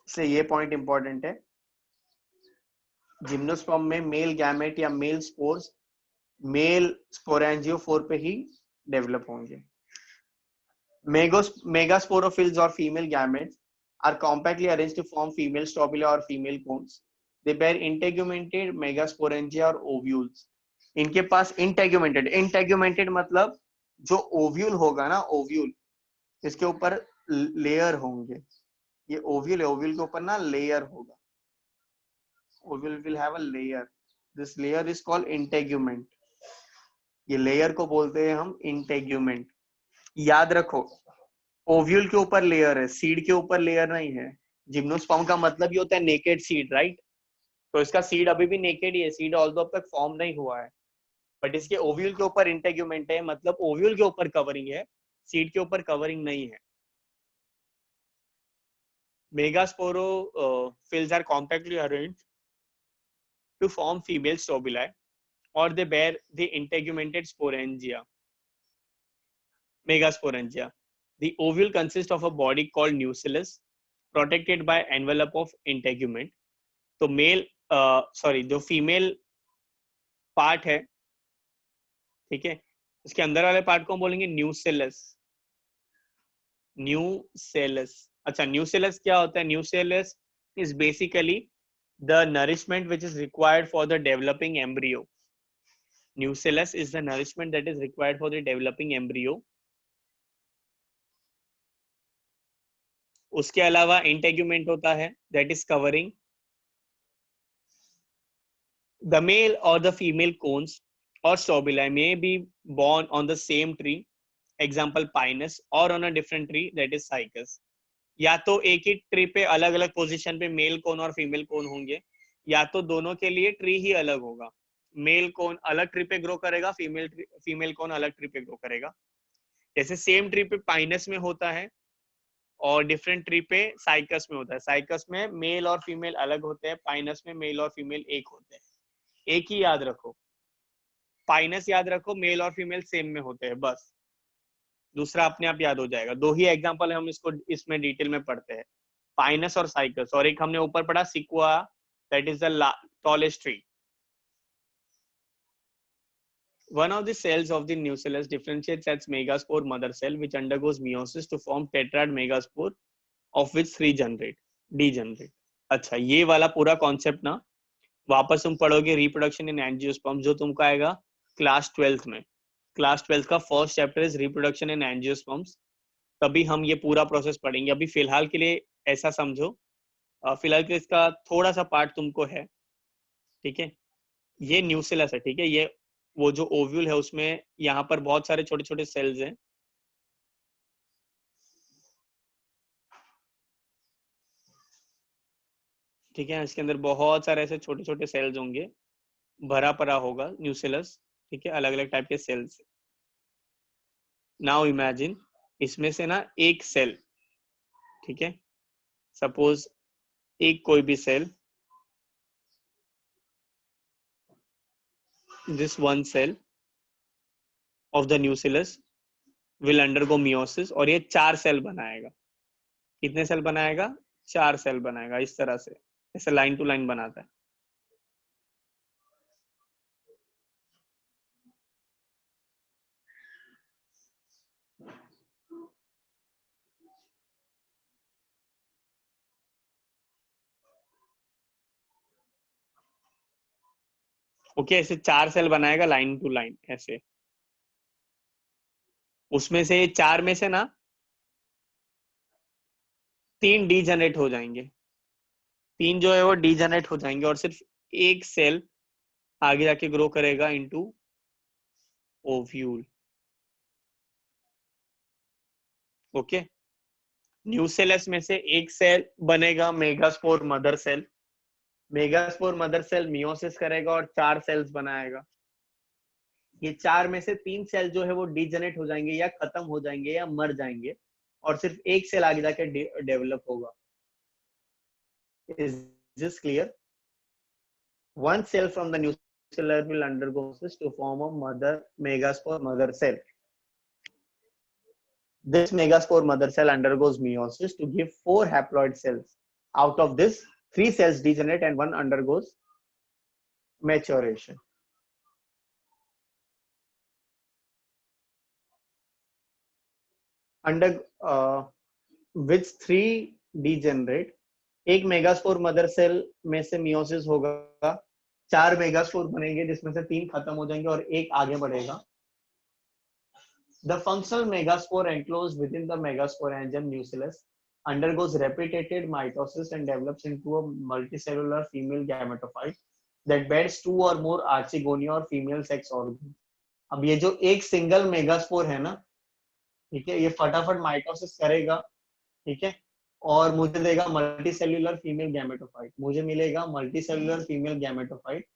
इसलिए ये पॉइंट इंपॉर्टेंट है। जिम्नोस्पर्म में मेल गैमेट या मेल स्पोर्स मेल स्पोरेंजियोफोर पे ही डेवलप होंगे। मेगास्पोरोफिल्स और female gametes are compactly arranged to form female strobili or female cones. They bear integumented megasporangia or ovules. इनके पास integumented मतलब जो ओव्यूल होगा ना, ओव्यूल, इसके ऊपर लेयर होंगे। ये ओव्यूल है, ओव्यूल के ऊपर ना लेयर होगा, ovule will have a layer, this layer is called integument. ये लेयर को बोलते हैं हम इंटेग्यूमेंट। याद रखो, ओव्यूल के ऊपर लेयर है, सीड के ऊपर लेयर नहीं है। जिम्नोस्पर्म का मतलब ही होता है नेकेड सीड, राइट, तो इसका सीड अभी भी नेकेड ही है, सीड ऑल्दो अब तक फॉर्म नहीं हुआ है, बट इसके ओव्यूल के ऊपर इंटेग्यूमेंट है, मतलब ओव्यूल के ऊपर कवरिंग है, सीड के ऊपर कवरिंग नहीं है। Megasporophylls are compactly arranged to form female strobili, or they bear the integumented sporangia, megasporangia. The ovule consists of a body called nucellus, protected by envelope of integument. तो mail sorry जो female part है, ठीक है, उसके अंदर वाले part को हम बोलेंगे न्यूसेलस। न्यूसेलस, अच्छा न्यूसेलस क्या होता है? Nucellus is basically the nourishment which is required for the developing embryo. Nucellus is the nourishment that is required for the developing embryo. उसके अलावा integument होता है that is covering the male or the female cones or strobili may be born on the same tree, example pinus, or on a different tree that is cycas. या तो एक ही tree पे अलग अलग पोजीशन पे male cone और female cone होंगे, या तो दोनों के लिए ट्री ही अलग होगा। मेल कोन अलग ट्री पे ग्रो करेगा, फीमेल कोन अलग ट्री पे ग्रो करेगा। जैसे सेम ट्री पे पाइनस में होता है और डिफरेंट ट्री पे साइकस में होता है। साइकस में मेल और फीमेल अलग होते हैं, पाइनस में मेल और फीमेल एक होते हैं। एक ही याद रखो, पाइनस याद रखो, मेल और फीमेल सेम में होते हैं, बस। दूसरा अपने आप याद हो जाएगा। दो ही एग्जांपल है, हम इसको इसमें डिटेल में पढ़ते हैं, पाइनस और साइकस। और एक हमने ऊपर पढ़ा sequoia, that is the tallest tree. One of the cells of the nucellus differentiates as megaspore mother cell, which undergoes meiosis to form tetrad megaspore, of which 3 degenerate. अच्छा, ये वाला पूरा कॉन्सेप्ट ना वापस तुम पढ़ोगे रिप्रोडक्शन इन एंजियोस्पर्म, जो तुमको आएगा क्लास 12th में। क्लास 12th का first chapter is reproduction in angiosperms. तभी हम ये पूरा प्रोसेस पढ़ेंगे। अभी फिलहाल के लिए ऐसा समझो, फिलहाल के इसका थोड़ा सा पार्ट तुमको है, ठीक है। ये न्यूसेलस है, ठीक है। ये वो जो ओव्यूल है उसमें यहाँ पर बहुत सारे छोटे छोटे सेल्स हैं, ठीक है। इसके अंदर बहुत सारे ऐसे छोटे छोटे सेल्स होंगे, भरा पड़ा होगा न्यूसेलस, ठीक है, अलग अलग टाइप के सेल्स। नाउ इमेजिन, इसमें से ना एक सेल, ठीक है, सपोज एक कोई भी cell, this one cell of the nucellus will undergo meiosis, और ये 4 सेल बनाएगा। कितने सेल बनाएगा? 4 सेल बनाएगा, इस तरह से, ऐसे लाइन टू लाइन बनाता है। ओके, ऐसे 4 सेल बनाएगा लाइन टू लाइन ऐसे। उसमें से 4 में से ना 3 डीजनरेट हो जाएंगे, 3 जो है वो डीजनरेट हो जाएंगे, और सिर्फ एक सेल आगे जाके ग्रो करेगा इनटू ओव्यूल। ओके, न्यूसेलस में से एक सेल बनेगा megaspore mother cell. Megaspore mother cell meiosis करेगा और 4 सेल्स बनाएगा। ये 4 में से 3 सेल जो है वो डीजनरेट हो जाएंगे, या खत्म हो जाएंगे, या मर जाएंगे, और सिर्फ एक सेल आगे जाके डेवलप होगा। Is this clear? One cell from the nucellus will undergo meiosis to form a mother megaspore mother cell. This megaspore mother cell undergoes meiosis to give 4 haploid cells. Out of this, 3 cells degenerate and 1 undergoes maturation. Under which 3 degenerate, एक megaspore mother cell में से meiosis होगा, 4 megaspore बनेंगे जिसमें से 3 खत्म हो जाएंगे और एक आगे बढ़ेगा। The functional megaspore enclosed within the megaspore angium nucellus undergoes repeated mitosis and develops into a multicellular female gametophyte that bears 2 or more archegonia or female sex organs. अब ये जो एक सिंगल मेगास्पोर है ना, ठीक है, ये फटाफट माइटोसिस करेगा, ठीक है, और मुझे देगा मल्टीसेल्युलर फीमेल गैमेटोफाइट। मुझे मिलेगा मल्टीसेल्युलर फीमेल गैमेटोफाइट,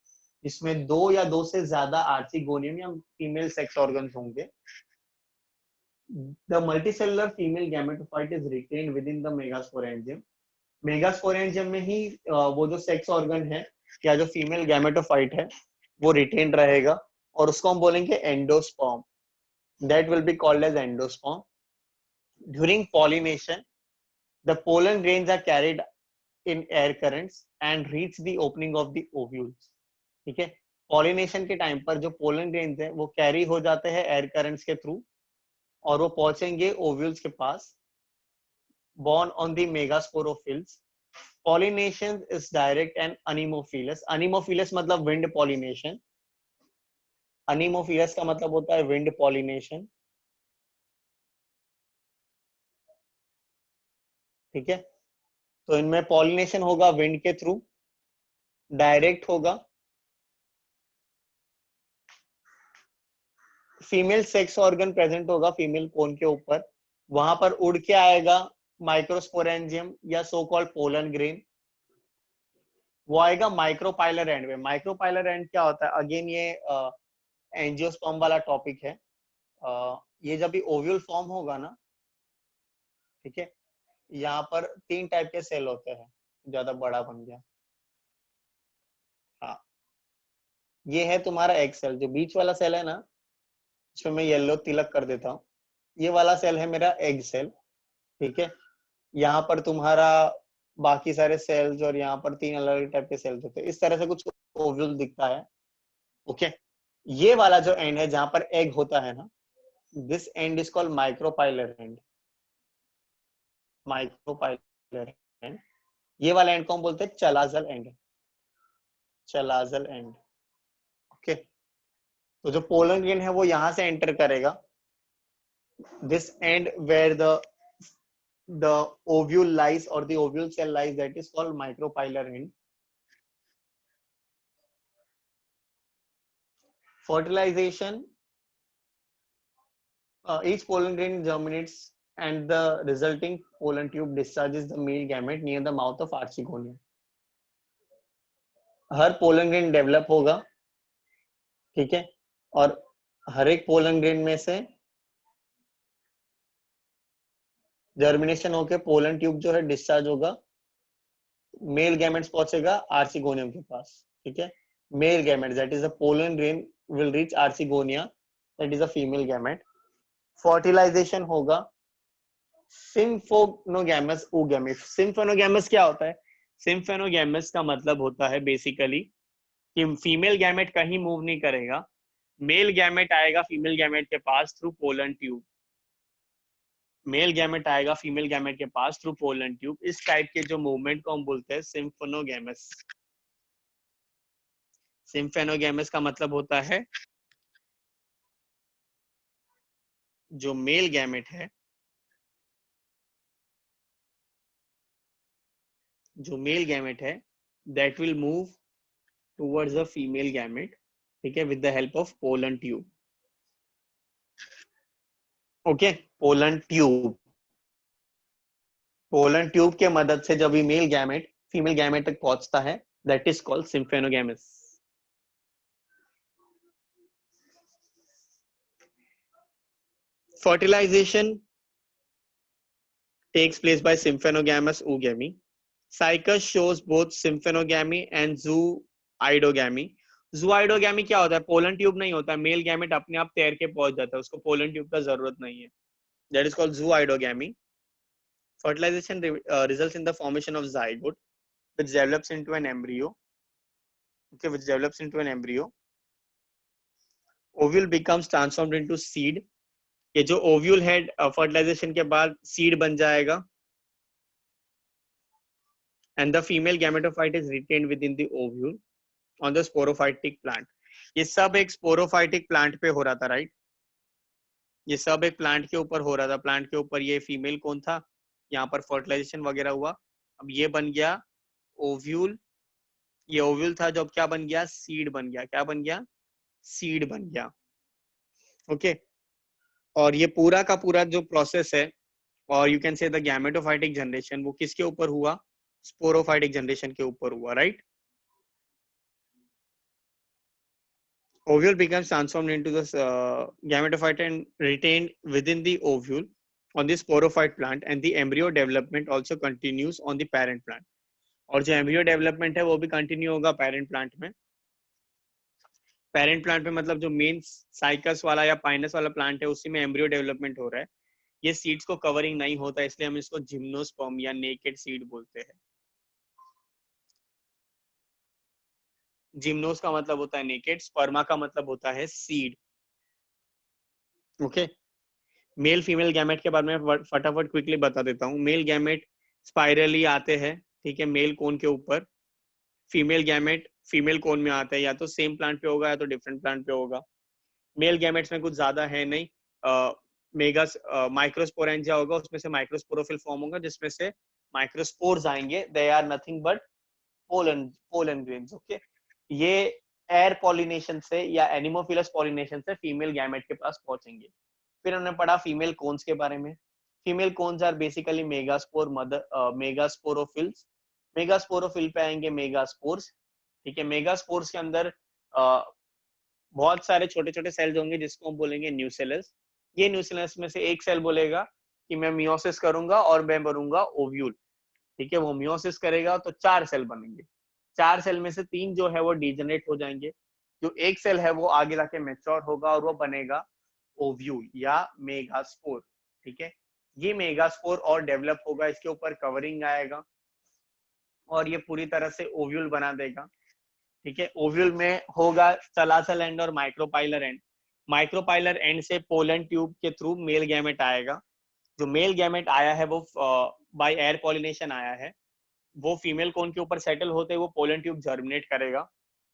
जिसमें 2 या 2 से ज्यादा आर्चिगोनियम या फीमेल सेक्स ऑर्गन्स होंगे। The multicellular female gametophyte is retained within the megasporangium. Megasporangium में ही वो जो सेक्स ऑर्गन है या जो फीमेल गैमेटोफाइट है वो रिटेन रहेगा, और उसको हम बोलेंगे endosperm. That will be called as endosperm. During pollination, the pollen grains are carried in air currents and reach the opening of the ovules. ठीक है, पॉलिनेशन के टाइम पर जो पोलन ग्रेन्स है वो कैरी हो जाते हैं एयर करंट्स के थ्रू और वो पहुंचेंगे ओव्यूल्स के पास, born on the megasporophylls. Pollination is direct and anemophilous. Anemophilous मतलब wind pollination. Anemophilous का मतलब होता है wind pollination. ठीक है, तो इनमें पॉलिनेशन होगा विंड के थ्रू, डायरेक्ट होगा, फीमेल सेक्स ऑर्गन प्रेजेंट होगा फीमेल कोन के ऊपर, वहां पर उड़ के आएगा माइक्रोस्पोरेंजियम या सो कॉल्ड पोलन ग्रेन, वो आएगा माइक्रोपाइलर एंड में। माइक्रोपाइलर एंड क्या होता है, अगेन ये एंजियोस्पर्म वाला टॉपिक है। ये जब भी ओव्यूल फॉर्म होगा ना, ठीक है, यहाँ पर 3 टाइप के सेल होते हैं, ज्यादा बड़ा बन गया। हाँ, ये है तुम्हारा एग सेल, जो बीच वाला सेल है ना, इसमें मैं येलो तिलक कर देता हूँ, ये वाला सेल है मेरा एग सेल। ठीक है, यहाँ पर तुम्हारा बाकी सारे सेल्स और यहाँ पर 3 अलग अलग टाइप के सेल्स होते हैं, इस तरह से कुछ ओव्यूल दिखता है। ओके, ये वाला जो एंड है जहां पर एग होता है ना, this and is called micropylar and. Micropylar and, ये वाला एंड को हम बोलते हैं chalazal end. Chalazal end. Okay, तो जो पोलन ग्रेन है वो यहां से एंटर करेगा, this and where the ovule lies or the ovule cell lies, that is called micropylar end. Fertilization, each pollen grain germinates and the resulting pollen tube discharges the male gamete near the mouth of archegonia. Her pollen grain develop होगा, ठीक है, और हर एक pollen grain में से germination होके pollen tube जो है डिस्चार्ज होगा, मेल गैमेट्स पहुंचेगा आर्चिगोनियम के पास। ठीक है, male gamete, that is a pollen grain will reach archegonia, that is a female gamete. Fertilization होगा सिम्फोनोगैमस oogamous। सिम्फोनोगैमस क्या होता है? सिम्फोनोगैमस का मतलब होता है बेसिकली कि फीमेल गैमेट कहीं मूव नहीं करेगा, मेल गैमेट आएगा फीमेल गैमेट के pass through pollen tube, male gamete आएगा फीमेल गैमेट के पास थ्रू पोलन ट्यूब। इस टाइप के जो मूवमेंट को हम बोलते हैं सिम्फोनोगैमस। सिम्फोनोगैमस का मतलब होता है जो मेल गैमेट है, जो मेल गैमेट है that will move towards the female gamete, ठीक है, with the help of pollen tube. Okay, pollen tube, pollen tube के मदद से जब भी मेल गैमेट फीमेल गैमेट तक पहुंचता है, that is called siphonogamous. Fertilization takes place by Symphonogamous oogamy. Cycus shows both symphonogamy and zooidogamy. Zooidogamy क्या होता है? पोलन ट्यूब नहीं होता, मेल गैमेट अपने आप तैर के पहुंच जाता है, उसको पोलन ट्यूब का जरूरत नहीं है, that is called zooidogamy. Fertilization results in the formation of zygote, which develops into an embryo. Okay, which develops into an embryo. Ovule becomes transformed into seed. ये जो ओव्यूल है फर्टिलाइजेशन के बाद seed बन जाएगा, and the female gametophyte is retained with in the ovule on the sporophytic plant. ये सब एक स्पोरोफाइटिक प्लांट पे हो रहा था, राइट? ये सब एक प्लांट के ऊपर हो रहा था, प्लांट के ऊपर ये फीमेल कौन था, यहाँ पर फर्टिलाइजेशन वगैरह हुआ, अब ये बन गया ओव्यूल, ये ओव्यूल था जो अब क्या बन गया, सीड बन गया। क्या बन गया? सीड बन गया। ओके, और ये पूरा का पूरा जो प्रोसेस है, और you can say the gametophytic generation, वो किसके ऊपर हुआ? स्पोरोफाइटिक जनरेशन के ऊपर हुआ, right? Ovule becomes transformed into the gametophyte and retained within the ovule on the sporophyte plant, and the embryo development also continues on the parent plant. और जो embryo development है वो भी continue होगा parent plant में। Parent plant में मतलब जो मेन साइकस वाला या पाइनस वाला प्लांट है उसी में एम्ब्रियो डेवलपमेंट हो रहा है। ये सीड्स को कवरिंग नहीं होता, इसलिए हम इसको जिम्नोस्पर्म या नेकेड सीड बोलते हैं। जिम्नोस का मतलब होता है नेकेड, स्पर्मा का मतलब होता है seed. Okay, male female gamete के बारे में फटाफट क्विकली बता देता हूँ। मेल गैमेट स्पाइरली आते हैं, ठीक है, मेल कोन के ऊपर। फीमेल गैमेट फीमेल कोन में आता है, या तो सेम प्लांट पे होगा या तो डिफरेंट प्लांट पे होगा। मेल गैमेट्स में कुछ ज्यादा है नहीं, मेगा माइक्रोस्पोरेंजिया होगा, उसमें से माइक्रोस्पोरोफिल फॉर्म होगा जिसमें से माइक्रोस्पोर्स आएंगे। They are nothing but pollen pollen grains. Okay, ये एयर पॉलिनेशन से या एनिमोफिलस पॉलिनेशन से फीमेल गैमेट के पास पहुंचेंगे। फिर हमने पढ़ा फीमेल कोन्स के बारे में। Female cones are basically megaspore mother megasporophylls. Megasporophyll पे आएंगे मेगास्पोर्स, ठीक है। मेगास्पोर्स के अंदर बहुत सारे छोटे छोटे सेल्स होंगे जिसको हम बोलेंगे न्यूसेलस। ये न्यूसेलस में से एक सेल बोलेगा कि मैं मियोसिस करूंगा और मैं बनूंगा ओव्यूल, ठीक है। वो मियोसिस करेगा तो 4 सेल बनेंगे। 4 सेल में से 3 जो है वो डिजेनरेट हो जाएंगे। जो एक सेल है वो आगे जाके मैच्योर होगा और वो बनेगा ओव्यूल या मेगास्पोर, ठीक है। ये मेगास्पोर और डेवलप होगा, इसके ऊपर कवरिंग आएगा और ये पूरी तरह से ओव्यूल बना देगा, ठीक है। ओव्यूल में होगा चलासल एंड और माइक्रोपाइलर एंड। माइक्रोपाइलर एंड से पोलन ट्यूब के थ्रू मेल गैमेट आएगा। जो मेल गैमेट आया है वो बाय एयर पॉलिनेशन आया है। वो फीमेल कोन के ऊपर सेटल होते वो पोलन ट्यूब जर्मिनेट करेगा।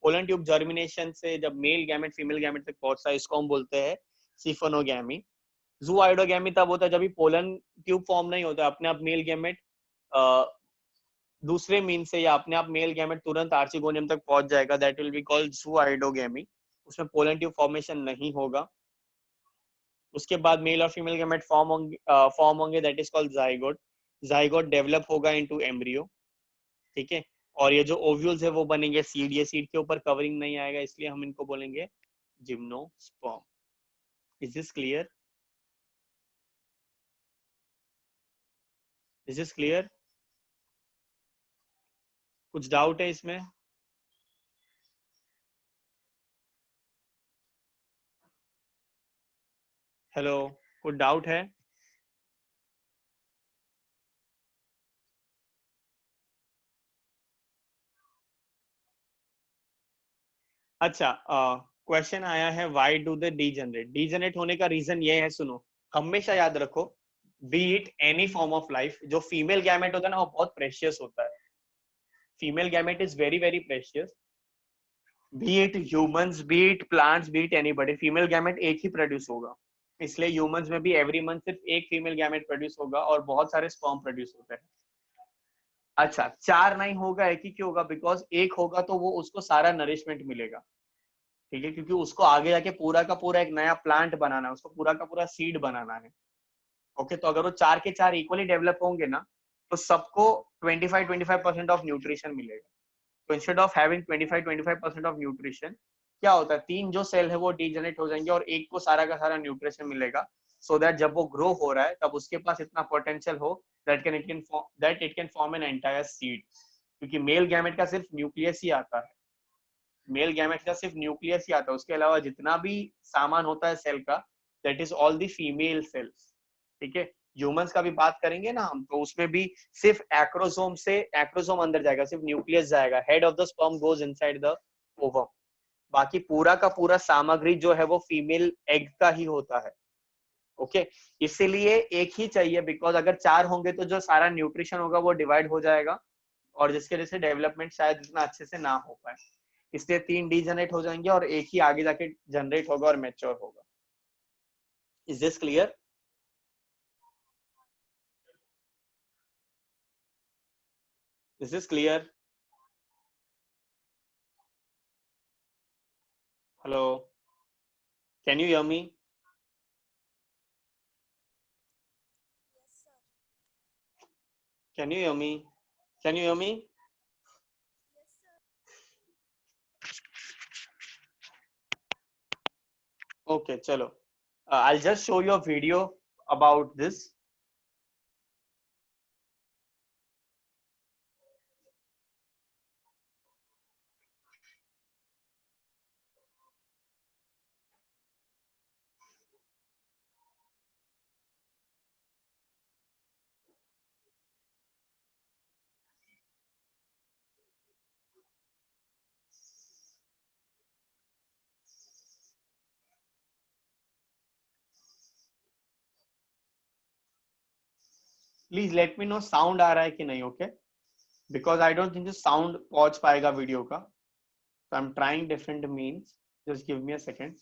पोलन ट्यूब जर्मिनेशन से जब मेल गैमेट फीमेल गैमेट तक पहुंचता है, इसको हम बोलते हैं सिफोनोगैमी। जूआइडोगैमी तब होता है जब भी पोलन ट्यूब फॉर्म नहीं होता, अपने आप मेल गैमेट दूसरे मीन से या अपने आप मेल गैमेट तुरंत आर्चिगोनियम तक पहुंच जाएगा, दैट विल बी कॉल्ड जूआइडोगैमी। उसमें पोलन ट्यूब फॉर्मेशन नहीं होगा। उसके बाद मेल और फीमेल गैमेट फॉर्म होंगे that is called zygote. Zygote develop होगा इनटू एम्ब्रियो, ठीक है। और ये जो ओव्यूल्स है वो बनेंगे सीड। ये सीड के ऊपर कवरिंग नहीं आएगा, इसलिए हम इनको बोलेंगे gymnosperm. Is this clear? Is this clear? कुछ डाउट है इसमें? हेलो, कुछ डाउट है? अच्छा, क्वेश्चन आया है why do they degenerate. Degenerate होने का रीजन ये है, सुनो, हमेशा याद रखो, B it any form of life, जो फीमेल गैमेट होता है ना वो बहुत प्रेशियस होता है। Female gamete is very very precious. B it humans, B it plants, B it anybody, female gamete एक ही प्रोड्यूस होगा। इसलिए ह्यूमंस में भी एवरी मंथ सिर्फ एक फीमेल गैमेट प्रोड्यूस होगा और बहुत सारे स्पर्म प्रोड्यूस होते हैं। अच्छा, 4 नहीं होगा, एक ही क्यों होगा? बिकॉज एक होगा तो वो उसको सारा नरिशमेंट मिलेगा, ठीक है, क्योंकि उसको आगे जाके पूरा का पूरा एक नया प्लांट बनाना है, उसको पूरा का पूरा सीड बनाना है। ओके, तो अगर वो 4 के 4 इक्वली डेवलप होंगे ना तो सबको 25-25% ऑफ न्यूट्रिशन मिलेगा। तो instead of having 25-25% of nutrition, क्या होता है, 3 जो सेल है वो डीजनरेट हो जाएंगे और एक को सारा का सारा न्यूट्रिशन मिलेगा। सो दैट जब वो ग्रो हो रहा है तब उसके पास इतना पोटेंशियल हो that it can form an entire seed. क्योंकि मेल गैमेट का सिर्फ न्यूक्लियस ही आता है, मेल गैमेट का सिर्फ न्यूक्लियस ही आता है, उसके अलावा जितना भी सामान होता है सेल का, that is all the female cells, ठीक है। ह्यूमंस का भी बात करेंगे ना हम, तो उसमें भी सिर्फ एक्रोसोम से एक्रोसोम अंदर जाएगा, सिर्फ न्यूक्लियस जाएगा, head of the sperm goes inside the ovum. बाकी पूरा का पूरा सामग्री जो है वो फीमेल एग का ही होता है। ओके, इसीलिए एक ही चाहिए, बिकॉज अगर 4 होंगे तो जो सारा न्यूट्रिशन होगा वो डिवाइड हो जाएगा और जिसके वजह से डेवलपमेंट शायद इतना अच्छे से ना हो पाए। इसलिए 3 डीजनरेट हो जाएंगे और एक ही आगे जाके जनरेट होगा और मैच्योर होगा। Is this clear? Is this clear? Hello, can you hear me? Can you hear me? Can you hear me? Okay, चलो, I'll just show you a video about this. Please let me know sound आ रहा है कि नहीं, okay? Because I don't think sound पहुंच पाएगा video का, so I'm trying different means. Just give me a second.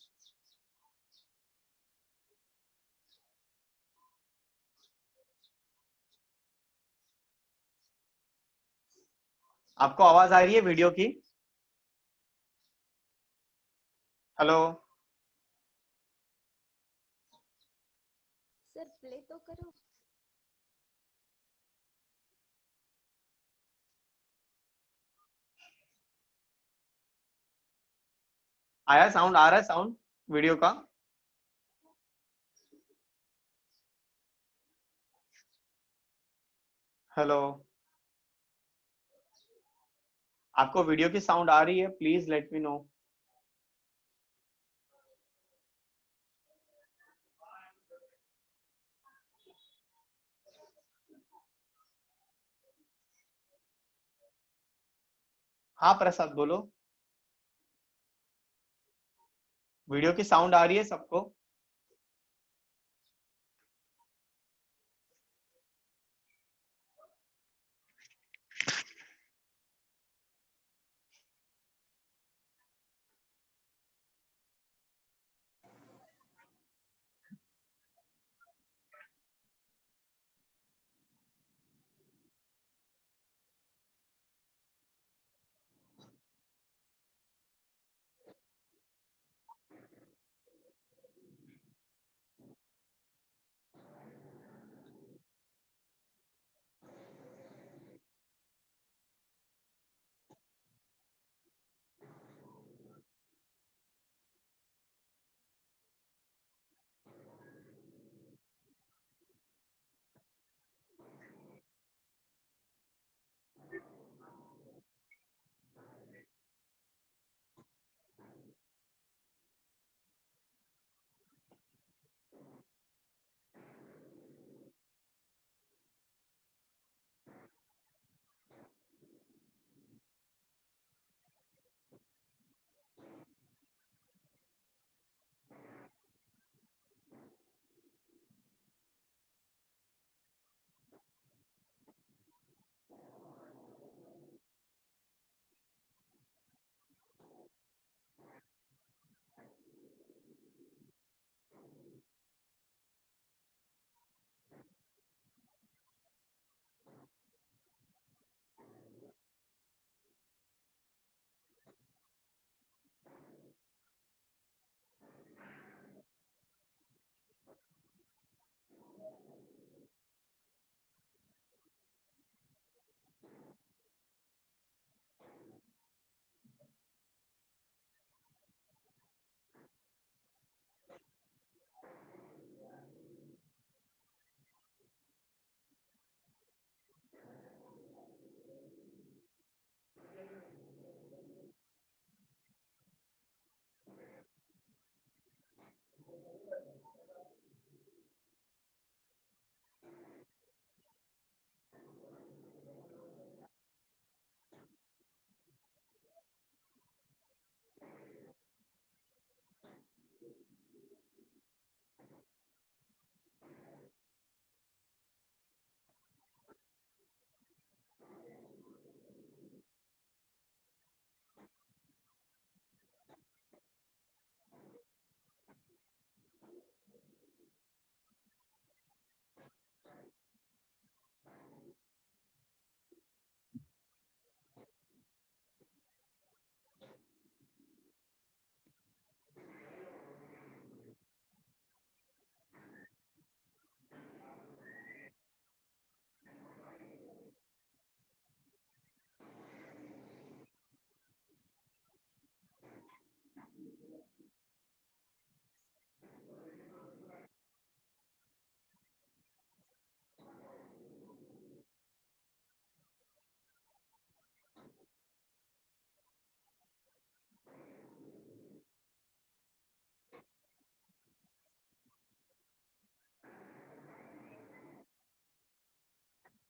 आपको आवाज आ रही है वीडियो की? हेलो सर प्ले तो करो। आया साउंड? आ रहा है साउंड वीडियो का? हेलो, आपको वीडियो की साउंड आ रही है? Please let me no. हाँ प्रसाद बोलो, वीडियो की साउंड आ रही है सबको?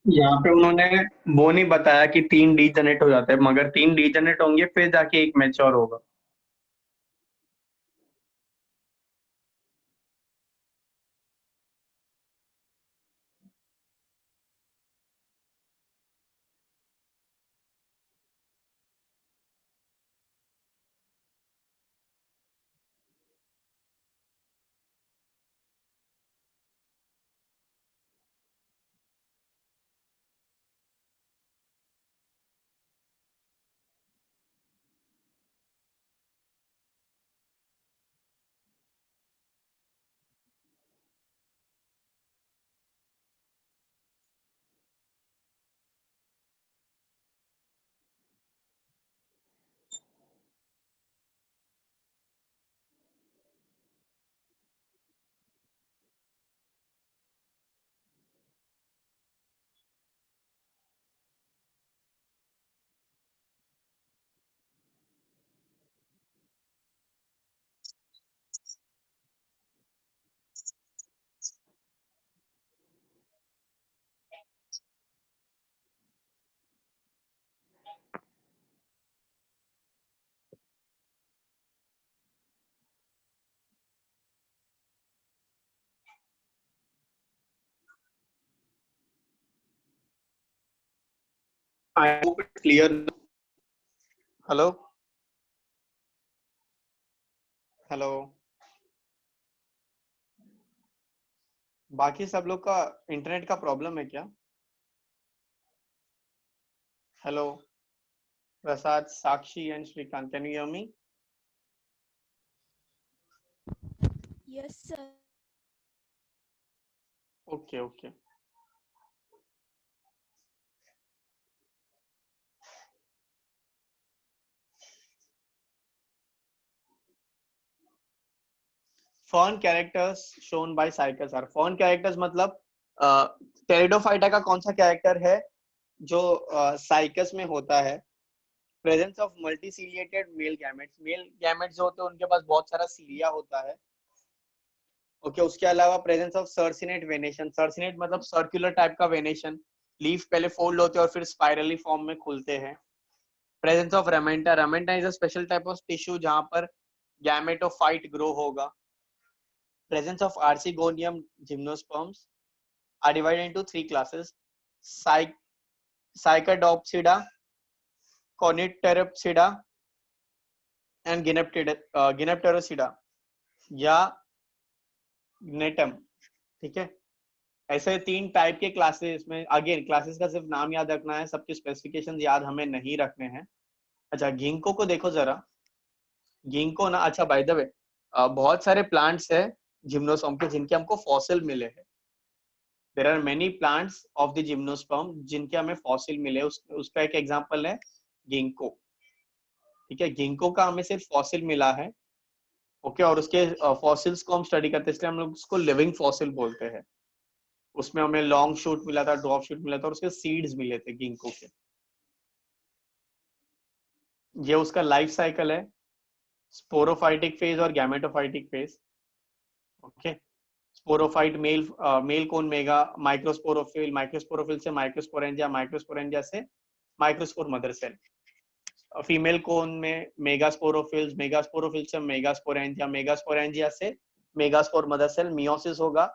यहाँ पे उन्होंने वो नहीं बताया कि 3 डीजेनरेट हो जाते हैं, मगर 3 डीजेनरेट होंगे फिर जाके एक मैच्योर होगा। I hope it's clear. Hello. Hello. बाकी सब लोग का इंटरनेट का प्रॉब्लम है क्या? Hello Prasad, Sakshi and Srikanth, can you hear me? Yes, sir. Okay okay. Fern characters shown by cycas are, fern characters मतलब टेरिडोफाइटा का कौन सा कैरेक्टर है जो साइकस में होता है? प्रेजेंस ऑफ मल्टीसिलिएटेड मेल गैमेट्स जो होते हैं उनके पास बहुत सारा सीलिया होता है। ओके उसके अलावा presence of circinate venation, circinate मतलब सर्कुलर टाइप का वेनेशन, लीफ पहले फोल्ड होते हैं और फिर स्पाइरली फॉर्म में खुलते हैं। Presence of ramenta, ramenta is a special type of tissue जहां पर गैमेटोफाइट ग्रो होगा। Presence of archegonium gymnosperms are divided into three classes: Psychadopsida, Cornitopsida and Ginepterocida या Gnetum। ठीक है, ऐसे तीन टाइप के क्लासेस में, अगेन क्लासेस का सिर्फ नाम याद रखना है, सबके स्पेसिफिकेशंस याद हमें नहीं रखने हैं। अच्छा गिंको को देखो जरा, गिंको ना, अच्छा बाय द वे बहुत सारे प्लांट्स है जिम्नोस्पर्म के जिनके हमको फॉसिल मिले हैं। There are many plants of the gymnosperm जिनके हमें फॉसिल मिले, उसका एक एग्जांपल है गिंको। ठीक है, गिंको का हमें सिर्फ फॉसिल मिला है। ओके और उसके फॉसिल्स को हम स्टडी करते हैं, इसलिए हम लोग उसको लिविंग फॉसिल बोलते हैं। उसमें हमें लॉन्ग शूट मिला था, ड्रॉप शूट मिला था और उसके सीड्स मिले थे गिंको के। ये उसका लाइफ साइकिल है, स्पोरोफाइटिक फेज और gametophytic phase. Okay sporophyte male, male cone mega, microsporophyll, microsporophyll से माइक्रोस्पोरेंजिया, माइक्रोस्पोरेंजिया से microspore mother cell. Female cone में मेगास्पोरोफिल्स, मेगास्पोरोफिल से मेगास्पोरेंजिया, मेगास्पोरेंजिया से मेगास्पोर मदर सेल, मियोसिस होगा।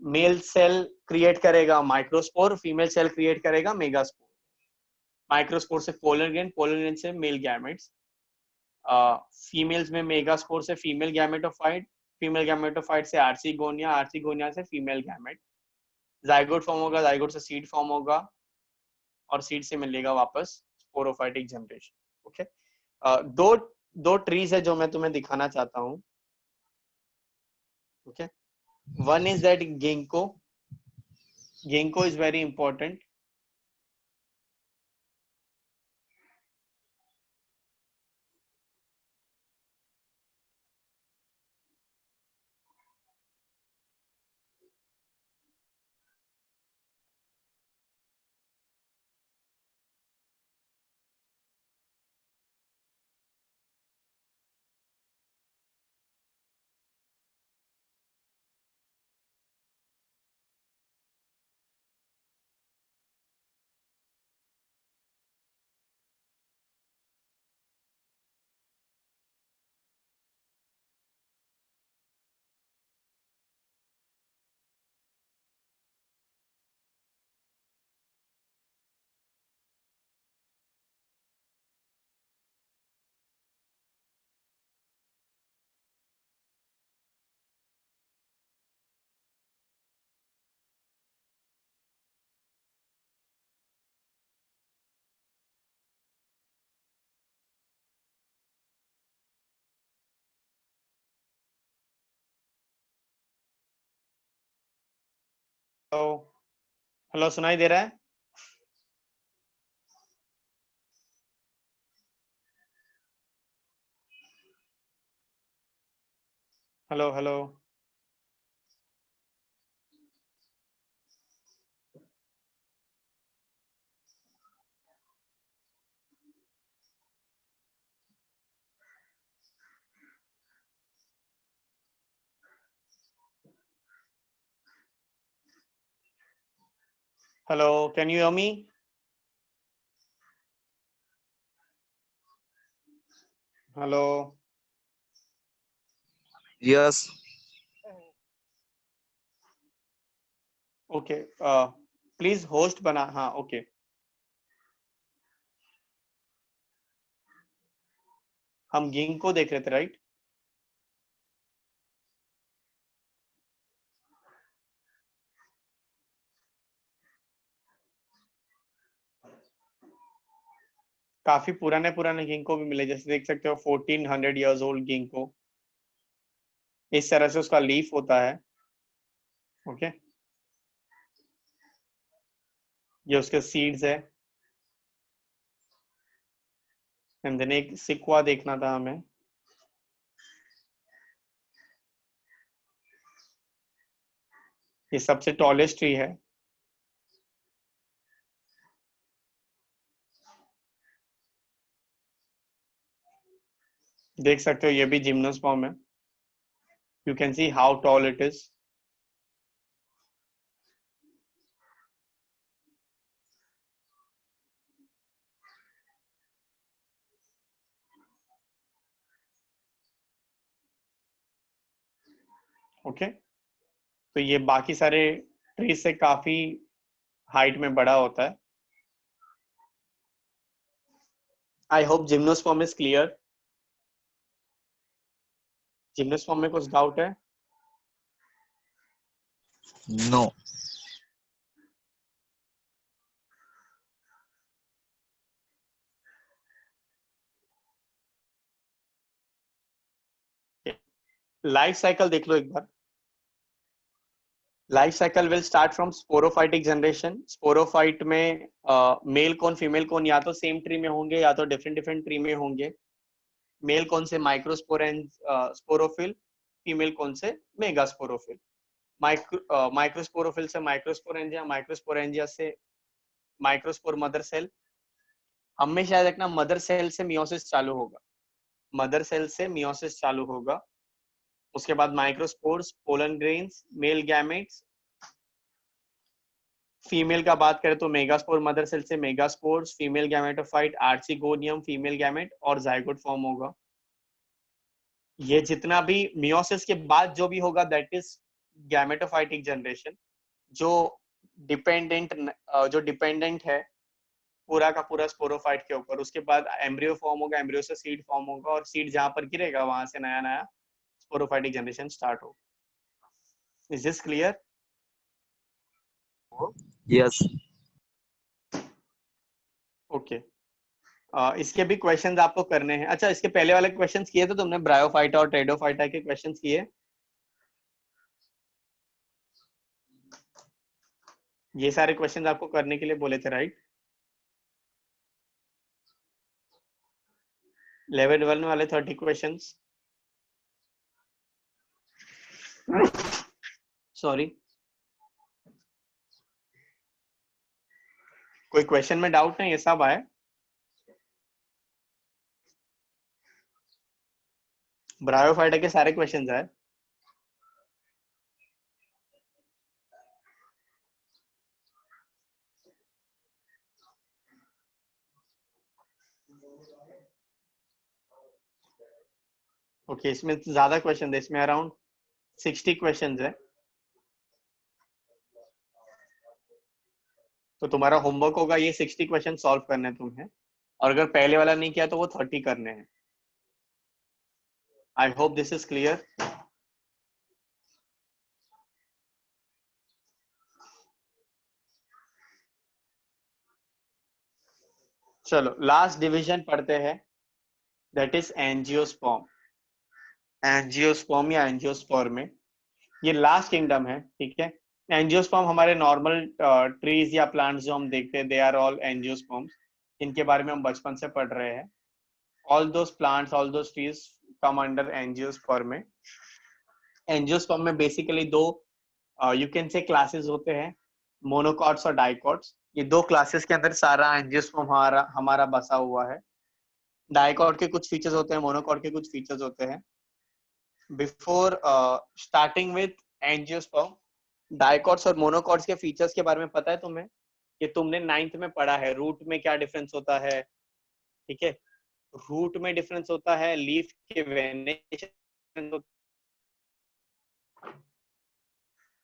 मेल सेल क्रिएट करेगा microspore, female cell create करेगा megaspore. Microspore से polar grain, polar grain से मेल गैमेट्स। फीमेल्स में मेगास्पोर से फीमेल गैमेटोफाइट, फीमेल गैमेटोफाइट से आर्सिगोनिया, आर्सिगोनिया से फीमेल गैमेट। जाइगोट फॉर्म होगा, जाइगोट से सीड फॉर्म होगा और सीड से मिलेगा वापस स्पोरोफाइटिक जनरेशन। ओके दो दो ट्रीज है जो मैं तुम्हें दिखाना चाहता हूँ। Okay one is that ginkgo, ginkgo is very important. तो हेलो सुनाई दे रहा है? Hello hello hello can you hear me? Hello Yes. Okay please host बना, हाँ ओके हम गिंको देख रहे थे, राइट? काफी पुराने पुराने गिंको भी मिले, जैसे देख सकते हो 1400 इयर्स ओल्ड गिंको। इस तरह से उसका लीफ होता है। ओके, ये उसके सीड्स है। एंड देन एक सिक्वा देखना था हमें। ये सबसे टॉलेस्ट ट्री है। देख सकते हो ये भी जिम्नोस्पर्म है। You can see how tall it is. Okay, तो ये बाकी सारे ट्री से काफी हाइट में बड़ा होता है। I hope gymnosperm is clear. Gymnosperm में कुछ डाउट है? No. लाइफ साइकिल देख लो एक बार। Life cycle will start from sporophytic generation. Sporophyte में मेल कौन फीमेल कौन या तो सेम ट्री में होंगे या तो डिफरेंट डिफरेंट ट्री में होंगे। मेल कौन से स्पोरोफिल, फीमेल कौन से मेगास्पोरोफिल। माइक्रोस्पोरोफिल से माइक्रोस्पोरेंजिया, माइक्रोस्पोरेंजिया से माइक्रोस्पोर मदर सेल। हमेशा देखना मदर सेल से मियोसिस चालू होगा, मदर सेल से मियोसिस चालू होगा। उसके बाद microspores, pollen grains, male gametes. Female का बात करें तो मेगास्पोर मदर सेल से megaspores, female gametophyte, archegonium female gamete और जाइगोट फॉर्म होगा। ये जितना भी मियोसिस के बाद जो भी होगा दैट इज गैमेटोफाइटिक जनरेशन। जो डिपेंडेंट है पूरा का पूरा स्पोरोफाइट के ऊपर। उसके बाद एम्ब्रियो फॉर्म होगा, एम्ब्रियो से सीड फॉर्म होगा और सीड जहां पर गिरेगा वहां से नया नया स्पोरोफाइटिक जनरेशन स्टार्ट होगा। Is this clear? Yes. Okay, इसके भी क्वेश्चंस आपको करने हैं। अच्छा, इसके पहले वाले क्वेश्चंस किए थे तुमने? ब्रायोफाइटा और टेडोफाइटा के क्वेश्चंस किए? ये सारे क्वेश्चंस आपको करने के लिए बोले थे, राइट? लेवल 1 वाले 30 क्वेश्चंस। सॉरी, कोई क्वेश्चन में डाउट नहीं? ये सब आए? ब्रायोफाइटा के सारे क्वेश्चंस आए? ओके, इसमें ज्यादा क्वेश्चन है, इसमें अराउंड 60 क्वेश्चंस है। तो तुम्हारा होमवर्क होगा ये 60 क्वेश्चन सॉल्व करने हैं तुम्हें, और अगर पहले वाला नहीं किया तो वो 30 करने हैं। I hope this is clear. चलो लास्ट डिवीजन पढ़ते हैं, दैट इज एंजियोस्पर्म। एंजियोस्पर्म या एंजियोस्पर्म में ये लास्ट किंगडम है, ठीक है। एंजियोस्पर्म हमारे नॉर्मल ट्रीज या प्लांट्स जो हम देखते हैं दे आर ऑल एंजियोस्पर्म्स, इनके बारे में हम बचपन से पढ़ रहे हैं। All those plants, all those trees come under angiosperm में। एंजियोस्पर्म में बेसिकली दो यू कैन से क्लासेस होते हैं, मोनोकॉट्स और डाइकॉट्स। ये दो क्लासेस के अंदर सारा एंजियोस्पर्म हमारा हमारा बसा हुआ है। डाइकॉट के कुछ फीचर्स होते हैं, मोनोकॉट के कुछ फीचर्स होते हैं। Before starting with angiosperm, dicots और मोनोकॉट्स के फीचर्स के बारे में पता है तुम्हें? ये तुमने 9th में पढ़ा है। रूट में क्या डिफरेंस होता है, ठीक है? रूट में डिफरेंस होता है, लीफ के वेनेशन,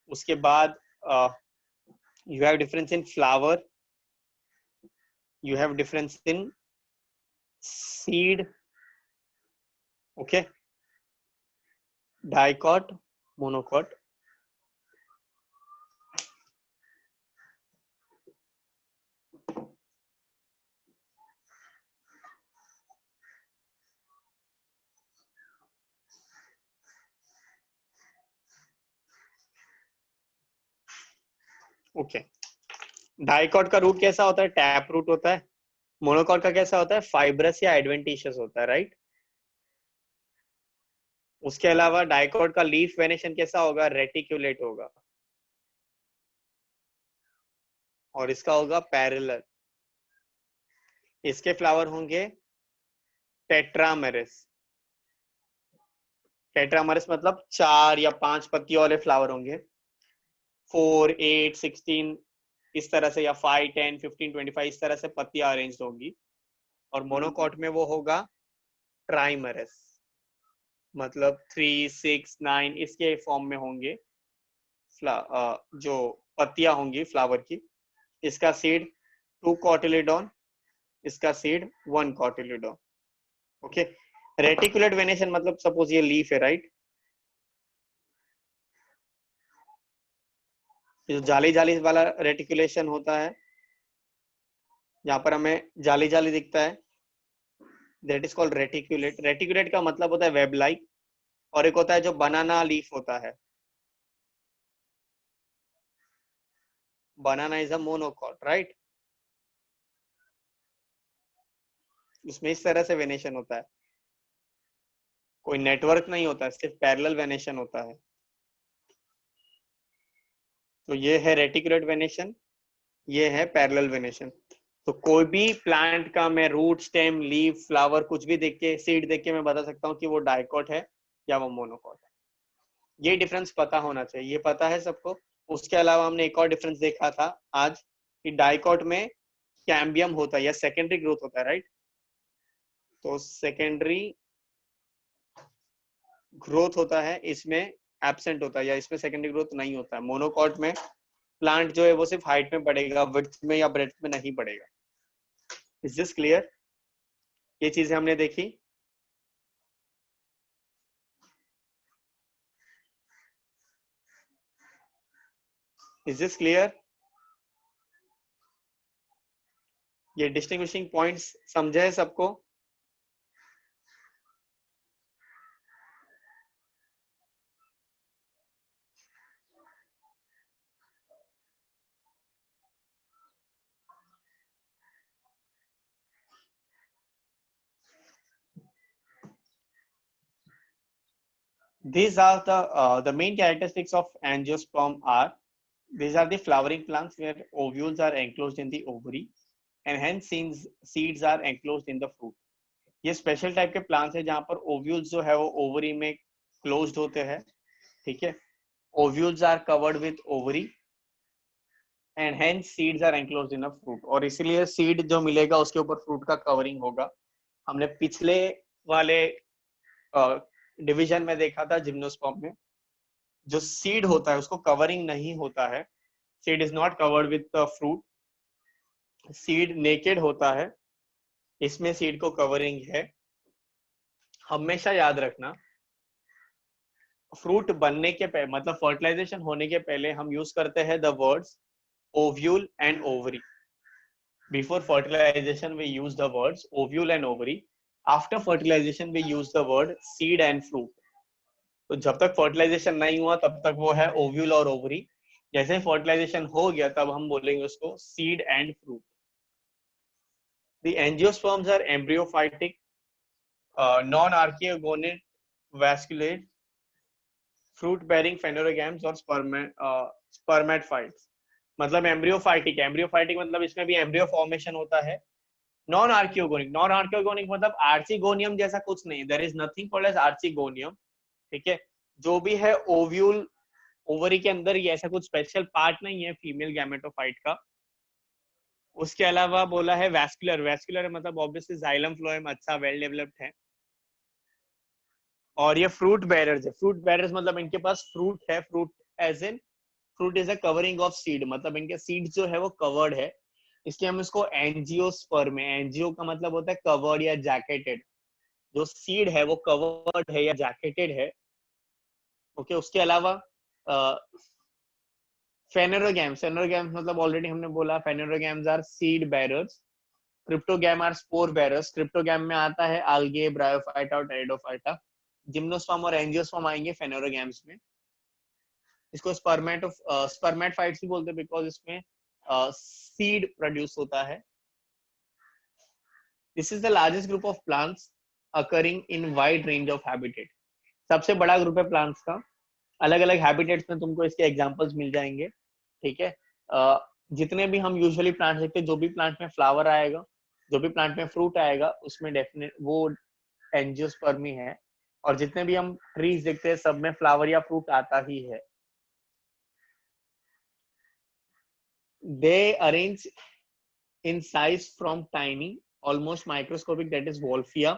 उसके बाद you have difference in flower, you have difference in seed, okay, dicot, monocot. Okay, dicot का रूट कैसा होता है? टैप रूट होता है. मोनोकॉट का कैसा होता है? फाइब्रस या एडवेंटिशियस होता है, राइट? उसके अलावा डाइकॉट का लीफ वेनेशन कैसा होगा? रेटिकुलेट होगा. और इसका होगा पैरेलल. इसके फ्लावर होंगे टेट्रामेरस. टेट्रामेरस मतलब 4 या 5 पत्तियों वाले फ्लावर होंगे. 4, 8, 16 इस तरह से, या 5, 10, 15, 25 इस तरह से पत्तियां अरेंज होंगी. और मोनोकॉट में वो होगा ट्राइमरस, मतलब 3, 6, 9 इसके फॉर्म में होंगे जो पत्तियां होंगी फ्लावर की. इसका सीड 2 कॉटिलिडॉन, इसका seed 1 cotyledon. Okay, reticulate venation मतलब सपोज ये लीफ है, राइट? जो जाली जाली वाला रेटिकुलेशन होता है, यहाँ पर हमें जाली जाली दिखता है, that is called reticulate. Reticulate का मतलब होता है वेब लाइक. और एक होता है जो बनाना लीफ होता है. बनाना इज अ मोनोकॉट, राइट? उसमें इस तरह से वेनेशन होता है, कोई नेटवर्क नहीं होता है, सिर्फ पैरेलल वेनेशन होता है. तो ये है रेटिकुलेट वेनेशन, ये है पैरेलल वेनेशन. तो कोई भी प्लांट का मैं रूट, स्टेम, लीफ, फ्लावर कुछ भी देख के, सीड देख के मैं बता सकता हूँ कि वो डाइकॉट है या वो मोनोकॉट है. ये डिफरेंस पता होना चाहिए. ये पता है सबको? उसके अलावा हमने एक और डिफरेंस देखा था आज कि डाइकॉट में कैम्बियम होता है या सेकेंडरी ग्रोथ होता है, राइट? तो सेकेंडरी ग्रोथ होता है, इसमें एब्सेंट होता है, या इसमें सेकेंडरी ग्रोथ नहीं होता है. मोनोकॉट में प्लांट जो है वो सिर्फ हाइट में बढ़ेगा, विड्थ में या ब्रेड्थ में नहीं बढ़ेगा. Is this clear? ये चीजें हमने देखी. Is this clear? ये डिस्टिंग्विशिंग पॉइंट्स समझे है सबको? These are the main characteristics of angiosperm are, these are the flowering plants where ovules are enclosed in the ovary and hence seeds are enclosed in the fruit. ये special type के plants है जहां पर ovules जो है वो ovary में closed होते हैं. ठीक है, ovules are covered with ovary and hence seeds are enclosed in a fruit. और इसीलिए सीड जो मिलेगा उसके ऊपर फ्रूट का कवरिंग होगा. हमने पिछले वाले डिवीजन में देखा था जिम्नोस्पर्म में, जो सीड होता है उसको कवरिंग नहीं होता है. Seed is not covered with the fruit, seed naked होता है. इसमें सीड को कवरिंग है. हमेशा याद रखना, फ्रूट बनने के पहले मतलब फर्टिलाइजेशन होने के पहले हम यूज करते हैं the words ovule and ovary. Before fertilization we use the words ovule and ovary. After fertilization we use the word seed and fruit. तो जब तक फर्टिलाइजेशन नहीं हुआ तब तक वो है ओव्यूल और ओवरी. जैसे फर्टिलाइजेशन हो गया तब हम बोलेंगे उसको seed and fruit. The angiosperms are embryophytic, non-archaeogonic, vasculate, fruit-bearing phanerogams और spermatophytes. मतलब एम्ब्रियोफाइटिक. एम्ब्रियोफाइटिक मतलब इसमें भी एम्ब्रियो फॉर्मेशन होता है. नॉन आर्कियोगोनिक. नॉन आर्कियोगोनिक मतलब आर्चिगोनियम जैसा कुछ नहीं. There is nothing called as archegonium. ठीक है, जो भी है ओव्यूल ओवरी के अंदर ही, ऐसा कुछ स्पेशल पार्ट नहीं है फीमेल गैमेटोफाइट का. उसके अलावा बोला है वैस्कुलर. वैस्कुलर मतलब ऑब्वियसली जाइलम फ्लोएम अच्छा वेल डेवलप्ड है. और ये फ्रूट बेरर्स है. फ्रूट बेरर्स मतलब इनके पास फ्रूट है. Fruit as in fruit is a covering of seed, मतलब इनके सीड जो है वो कवर्ड है. इसलिए हम इसको एंजियोस्पर्म है. एंजियो का मतलब होता है कवर्ड या जैकेटेड. जो सीड है वो कवर्ड है या जैकेटेड है. ओके, उसके अलावा फेनेरोगैम्स मतलब ऑलरेडी हमने बोला, phanerogams are seed bearers. Cryptogam are spore bearers. Cryptogam में आता है algae, ब्रायोफाइटा और टेरिडोफाइटा. जिम्नोस्पर्म और एंजियोस्पर्म आएंगे फेनेरोगैम्स में. इसको स्पर्मेटोफाइट्स भी बोलते हैं बिकॉज इसमें सीड प्रोड्यूस होता है. This is the largest group of plants occurring in wide range of habitat. सबसे बड़ा ग्रुप है प्लांट्स का. अलग अलग हैबिटेट्स में तुमको इसके एग्जांपल्स मिल जाएंगे. ठीक है, जितने भी हम यूजुअली प्लांट देखते हैं, जो भी प्लांट में फ्लावर आएगा, जो भी प्लांट में फ्रूट आएगा, उसमें डेफिनेट वो एंजियोस्पर्मी है. और जितने भी हम ट्रीज देखते हैं सब में फ्लावर या फ्रूट आता ही है. They arrange in size from tiny, almost microscopic, that is Wolffia,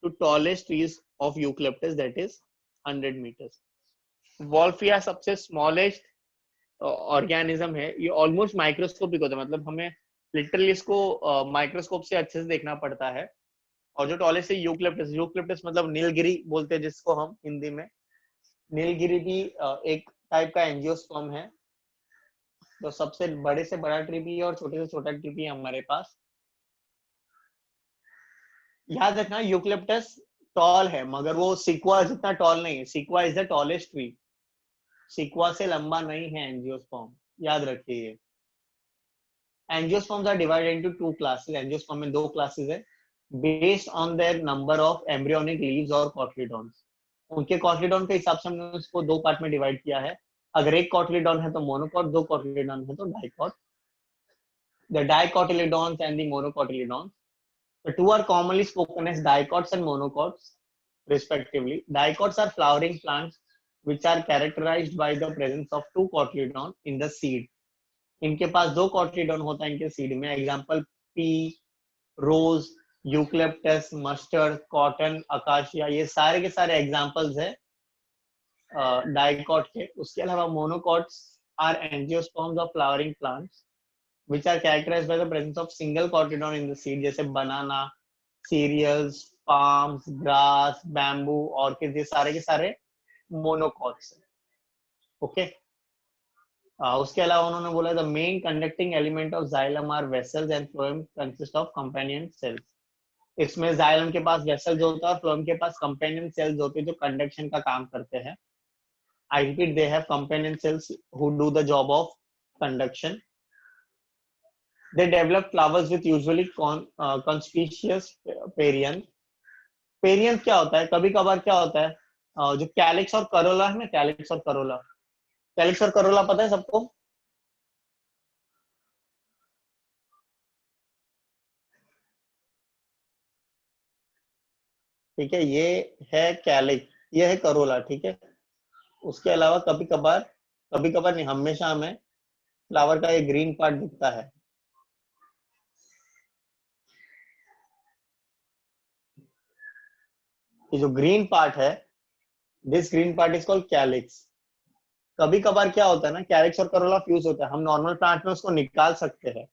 to tallest trees of eucalyptus, that is 100 meters. Wolffia सबसे smallest ऑर्गेनिज्म है. ये ऑलमोस्ट माइक्रोस्कोपिक होता है, मतलब हमें लिटरली इसको माइक्रोस्कोप से अच्छे से देखना पड़ता है. और जो टॉलेस्ट है यूक्लिप्टस मतलब नीलगिरी बोलते हैं जिसको हम हिंदी में. नीलगिरी भी एक टाइप का एंजियोस्पर्म है. तो सबसे बड़े से बड़ा ट्री भी है और छोटे से छोटा ट्री भी है हमारे पास. याद रखना यूक्लिप्टस टॉल है मगर वो सिक्वा जितना टॉल नहीं है. Sequoia is the tallest tree. Sequoia से लंबा नहीं है एंजियोस्पर्म, याद रखिए. Angiosperms are divided into two classes. Angiosperm में दो क्लासेस है based on their number of embryonic leaves और कॉटलीडॉन्स. उनके कॉटलीडॉन के हिसाब से हमने उसको दो पार्ट में डिवाइड किया है. अगर एक कॉटलीडॉन है तो मोनोकॉट, दो कॉटलीडॉन है तो dicot. The dicotyledons and the monocotyledons. The two are commonly spoken as dicots and monocots, respectively. Dicots are flowering plants which are characterized by the presence of two cotyledons in the seed. इनके पास दो cotyledon होता है इनके seed में. Example P, रोज, eucalyptus, mustard, cotton, acacia, ये सारे के सारे एग्जांपल्स है डाइकॉट के. उसके अलावा monocots are angiosperms of flowering plants which are characterized by the presence of single cotyledon in the seed, जैसे banana, cereals, palms, grass, bamboo, orchids, ये सारे के सारे monocots. ओके, उसके अलावा उन्होंने बोला the main conducting element of xylem are vessels and phloem consist of companion cells. इसमें xylem के पास vessels होता है और phloem के पास companion cells होते हैं जो conduction का काम करते हैं. I repeat, they have companion cells who do the job of conduction. They develop flowers with usually conspicuous perianth. Perianth क्या होता है? कभी कभार क्या होता है, जो कैलिक्स और करोला है ना, कैलिक्स और करोला पता है सबको? ठीक है, ये है कैलिक, ये है करोला. ठीक है, उसके अलावा कभी कभार नहीं, हमेशा हमें फ्लावर का ये ग्रीन पार्ट दिखता है. ये जो ग्रीन पार्ट है, this green part is called calyx. कभी कभार क्या होता है ना, कैलिक्स और करोला फ्यूज होता है. हम नॉर्मल प्लांट में उसको निकाल सकते हैं.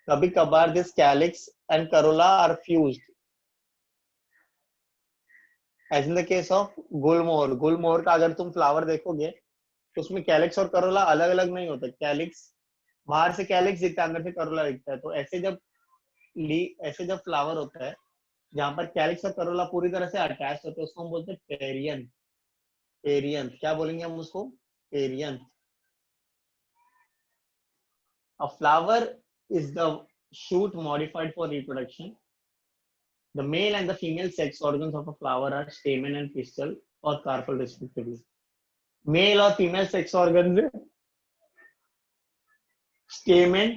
कभी कभार this calyx and corolla are fused, as in the case of gulmohar. गुलमोहर का अगर तुम फ्लावर देखोगे तो उसमें कैलिक्स और करोला अलग अलग नहीं होता. कैलिक्स बाहर से कैलिक्स दिखता है, अंदर से करोला दिखता है. तो ऐसे जब फ्लावर होता है जहां पर कैलिक्स और करोला पूरी तरह से अटैच होते हैं, उसको हम बोलते हैं पेरियंथ. पेरियंथ क्या बोलेंगे हम उसको? Perianth. A flower is the shoot modified for reproduction. The male and the female sex organs of a flower are stamen and pistil or carpel respectively. Male और female sex organs है. Stamen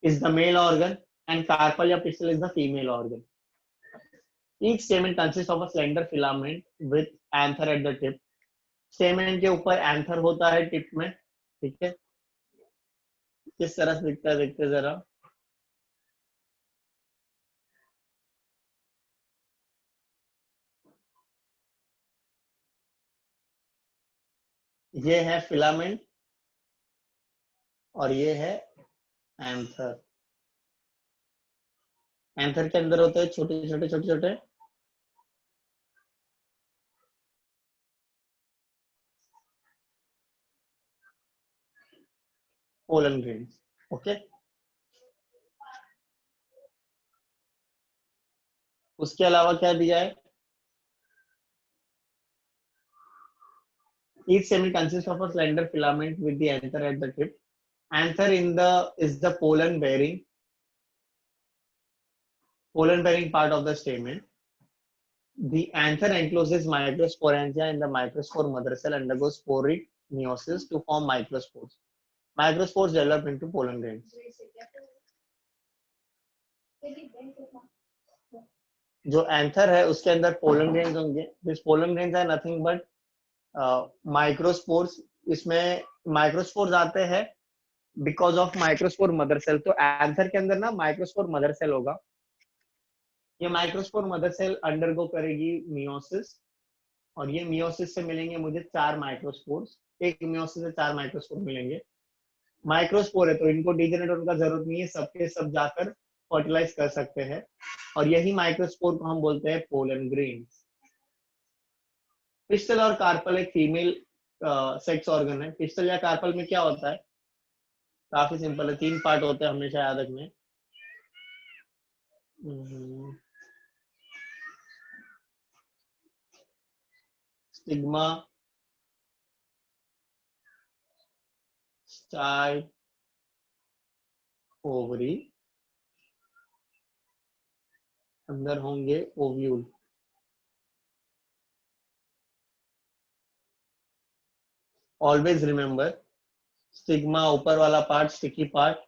is the male organ and carpel या pistil is the female organ. Each stamen consists of a slender filament with anther at the tip. Stamen के ऊपर anther होता है tip में. ठीक है, किस तरह से दिखता है देखते जरा. ये है फिलामेंट और ये है एंथर. एंथर के अंदर होते हैं छोटे छोटे पोलन ग्रेन्स. ओके, उसके अलावा क्या दिया है? Each semi consists of a slender filament with the anther at the tip. Anther is the pollen bearing part of the stamen. The anther encloses microsporangia in the microspore mother cell, undergoes sporic meiosis to form microspores. Microspores develop into pollen grains. जो anther है उसके अंदर pollen grains होंगे. This pollen grains are nothing but microspores. इसमें microspores आते हैं because of microspore mother cell. तो anther के अंदर ना माइक्रोस्पोर मदर सेल होगा. ये माइक्रोस्पोर मदर सेल अंडरगो करेगी मियोसिस, और ये मियोसिस से मिलेंगे मुझे 4 माइक्रोस्पोर्स. एक मियोसिस से 4 माइक्रोस्पोर मिलेंगे. माइक्रोस्पोर है तो इनको डीजेनरेट होने का जरूरत नहीं है, सबके सब जाकर फर्टिलाइज कर सकते हैं, और यही माइक्रोस्पोर को हम बोलते हैं पोलन ग्रेन्स. पिस्टल और कार्पल एक फीमेल सेक्स ऑर्गन है. पिस्टल या कार्पल में क्या होता है? काफी सिंपल है, 3 पार्ट होते हैं, हमेशा याद रखने. स्टिग्मा, स्टाइल, ओवरी, अंदर होंगे ओव्यूल. ऑलवेज रिमेंबर, स्टिग्मा ऊपर वाला पार्ट, स्टिकी पार्ट,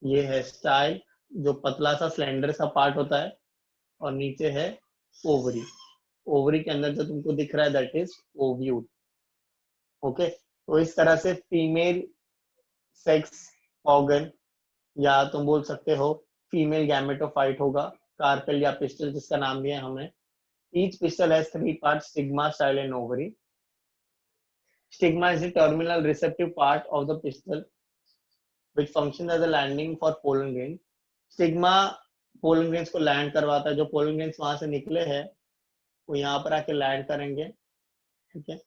ये है स्टाइल जो पतला सा स्लेंडर सा पार्ट होता है, और नीचे है ओवरी. ओवरी के अंदर जो तुमको दिख रहा है दैट इज ओव्यूल. ओके, तो इस तरह से फीमेल सेक्स ऑर्गन, या तुम बोल सकते हो फीमेल गैमेटोफाइट होगा, कार्पेल या पिस्टल जिसका नाम दिया हमें. Each pistol has 3 parts, stigma, style and ovary. Stigma is the terminal receptive part of the pistil which functions as a landing for pollen grain. Stigma pollen grains को land करवाता है. जो pollen grains वहां से निकले हैं वो यहाँ पर आके लैंड करेंगे. ठीक है,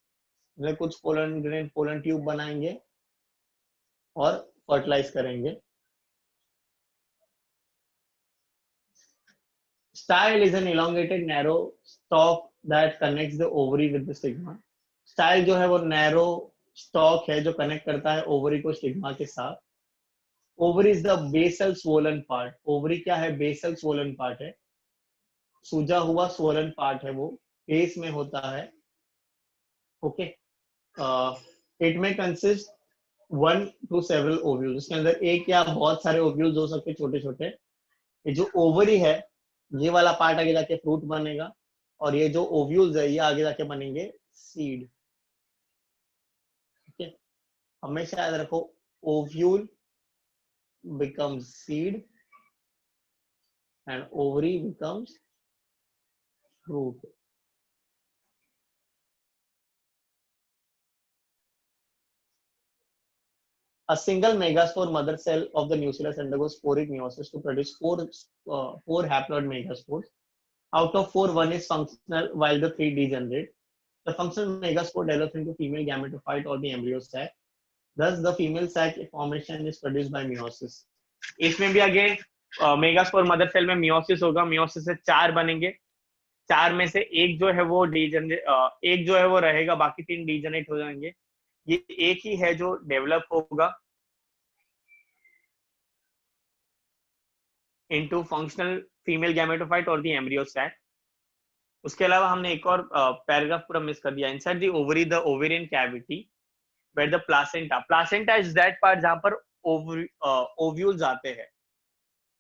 कुछ pollen grain pollen ट्यूब बनाएंगे और फर्टिलाइज करेंगे. Style is an elongated narrow stalk that connects the ovary with the stigma. Style जो है वो नैरो स्टॉक है जो कनेक्ट करता है ओवरी को स्टिग्मा के साथ. Ovary is the basal swollen part. Ovary क्या है? बेसल स्वोलन पार्ट है, सूजा हुआ स्वोलन पार्ट है, वो बेस में होता है. ओके, इट में कंसिस्ट 1 to several ओव्यूल्स. इसके अंदर एक या बहुत सारे ओव्यूल्स हो सकते हैं, छोटे छोटे. ये जो ओवरी है ये वाला पार्ट आगे जाके फ्रूट बनेगा, और ये जो ओव्यूल्स है ये आगे जाके बनेंगे सीड. हमेशा याद रखो, ovule becomes seed and ovary becomes fruit. A single megaspore mother cell of the nucleus undergoes sporic meiosis to produce four haploid megaspores. Out of 4, 1 is functional while the 3 degenerate. The functional megaspore develops into female gametophyte or the embryo sac. Thus, the female sac formation is produced by meiosis. इसमें भी again megaspore mother cell में meiosis होगा. Meiosis से 4 बनेंगे. 4 में से एक जो है वो एक जो है वो रहेगा, बाकी 3 डीजनरेट हो जाएंगे. ये एक ही है जो डेवलप होगा इनटू फंक्शनल फीमेल गैमेटोफाइट और द एम्ब्रियो सैक. उसके अलावा हमने एक और पैराग्राफ पूरा मिस कर दिया. Inside the ovary the ovarian cavity where the placenta is that part जहां पर ओव्यूल्स आते हैं.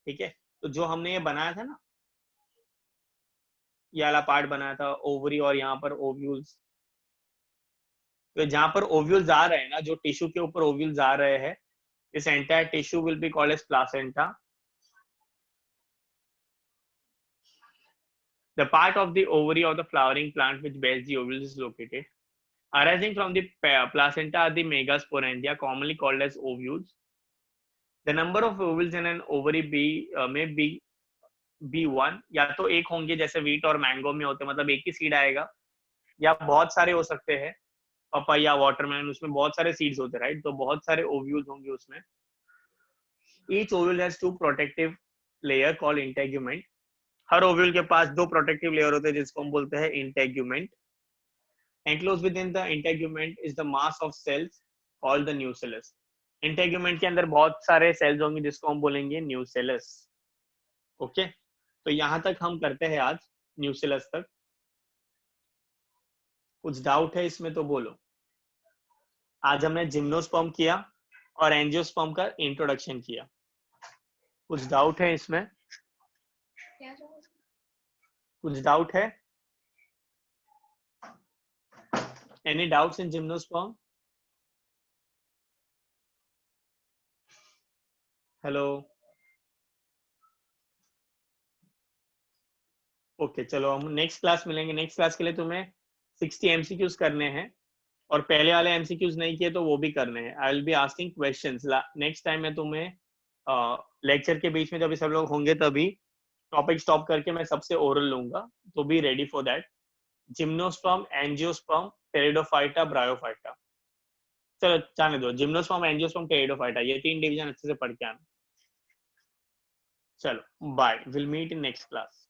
ठीक है, तो जो हमने ये बनाया था ना, ये वाला पार्ट बनाया था ओवरी और यहाँ पर ओव्यूल्स, तो जहां पर ओव्यूल्स आ रहे हैं ना, जो टिश्यू के ऊपर ओव्यूल्स आ रहे हैं, this entire tissue will be called as placenta. The part of the ovary of the flowering plant which bears the ovules is located. Arising from the placenta are the megasporangia, commonly called as ovules. The number of ovules in an ovary may be 1, या तो एक होंगे जैसे wheat और mango में होते, मतलब एक ही सीड आएगा, या बहुत सारे हो सकते हैं. पपाया, वाटरमेलन, उसमें बहुत सारे सीड्स होते हैं, राइट? तो बहुत सारे ओव्यूल्स होंगे उसमें. Each ovule has 2 protective layer called integument. Her ovule के पास 2 प्रोटेक्टिव लेयर होते हैं जिसको हम बोलते हैं integument. Enclosed within the integument is the mass of cells called the nucellus. Integument के अंदर बहुत सारे सेल्स होंगे जिसको हम बोलेंगे न्यूसेलस. ओके, तो यहां तक हम करते हैं आज, न्यूसेलस तक. कुछ डाउट है इसमें तो बोलो. आज हमने जिम्नोस्पर्म किया और एंजियोस्पर्म का इंट्रोडक्शन किया. कुछ डाउट है इसमें? कुछ डाउट है? Any doubts in gymnosperm? Hello. Okay, चलो हम नेक्स्ट क्लास मिलेंगे. नेक्स्ट क्लास के लिए तुम्हें 60 एमसीक्यूज करने हैं और पहले वाले एमसीक्यूज नहीं किए तो वो भी करने हैं. I will be asking questions next time. मैं तुम्हें लेक्चर के बीच में जब सब लोग होंगे तभी टॉपिक स्टॉप करके मैं सबसे ओरल लूंगा, तो be ready for that. Gymnosperm, angiosperm, pteridophyta, bryophyta. चलो जाने दो, जिम्नोस्पर्म, एंजियोस्पर्म, टेरिडोफाइटा, ये 3 डिवीजन अच्छे से पढ़ के आना. चलो bye, will meet in next class.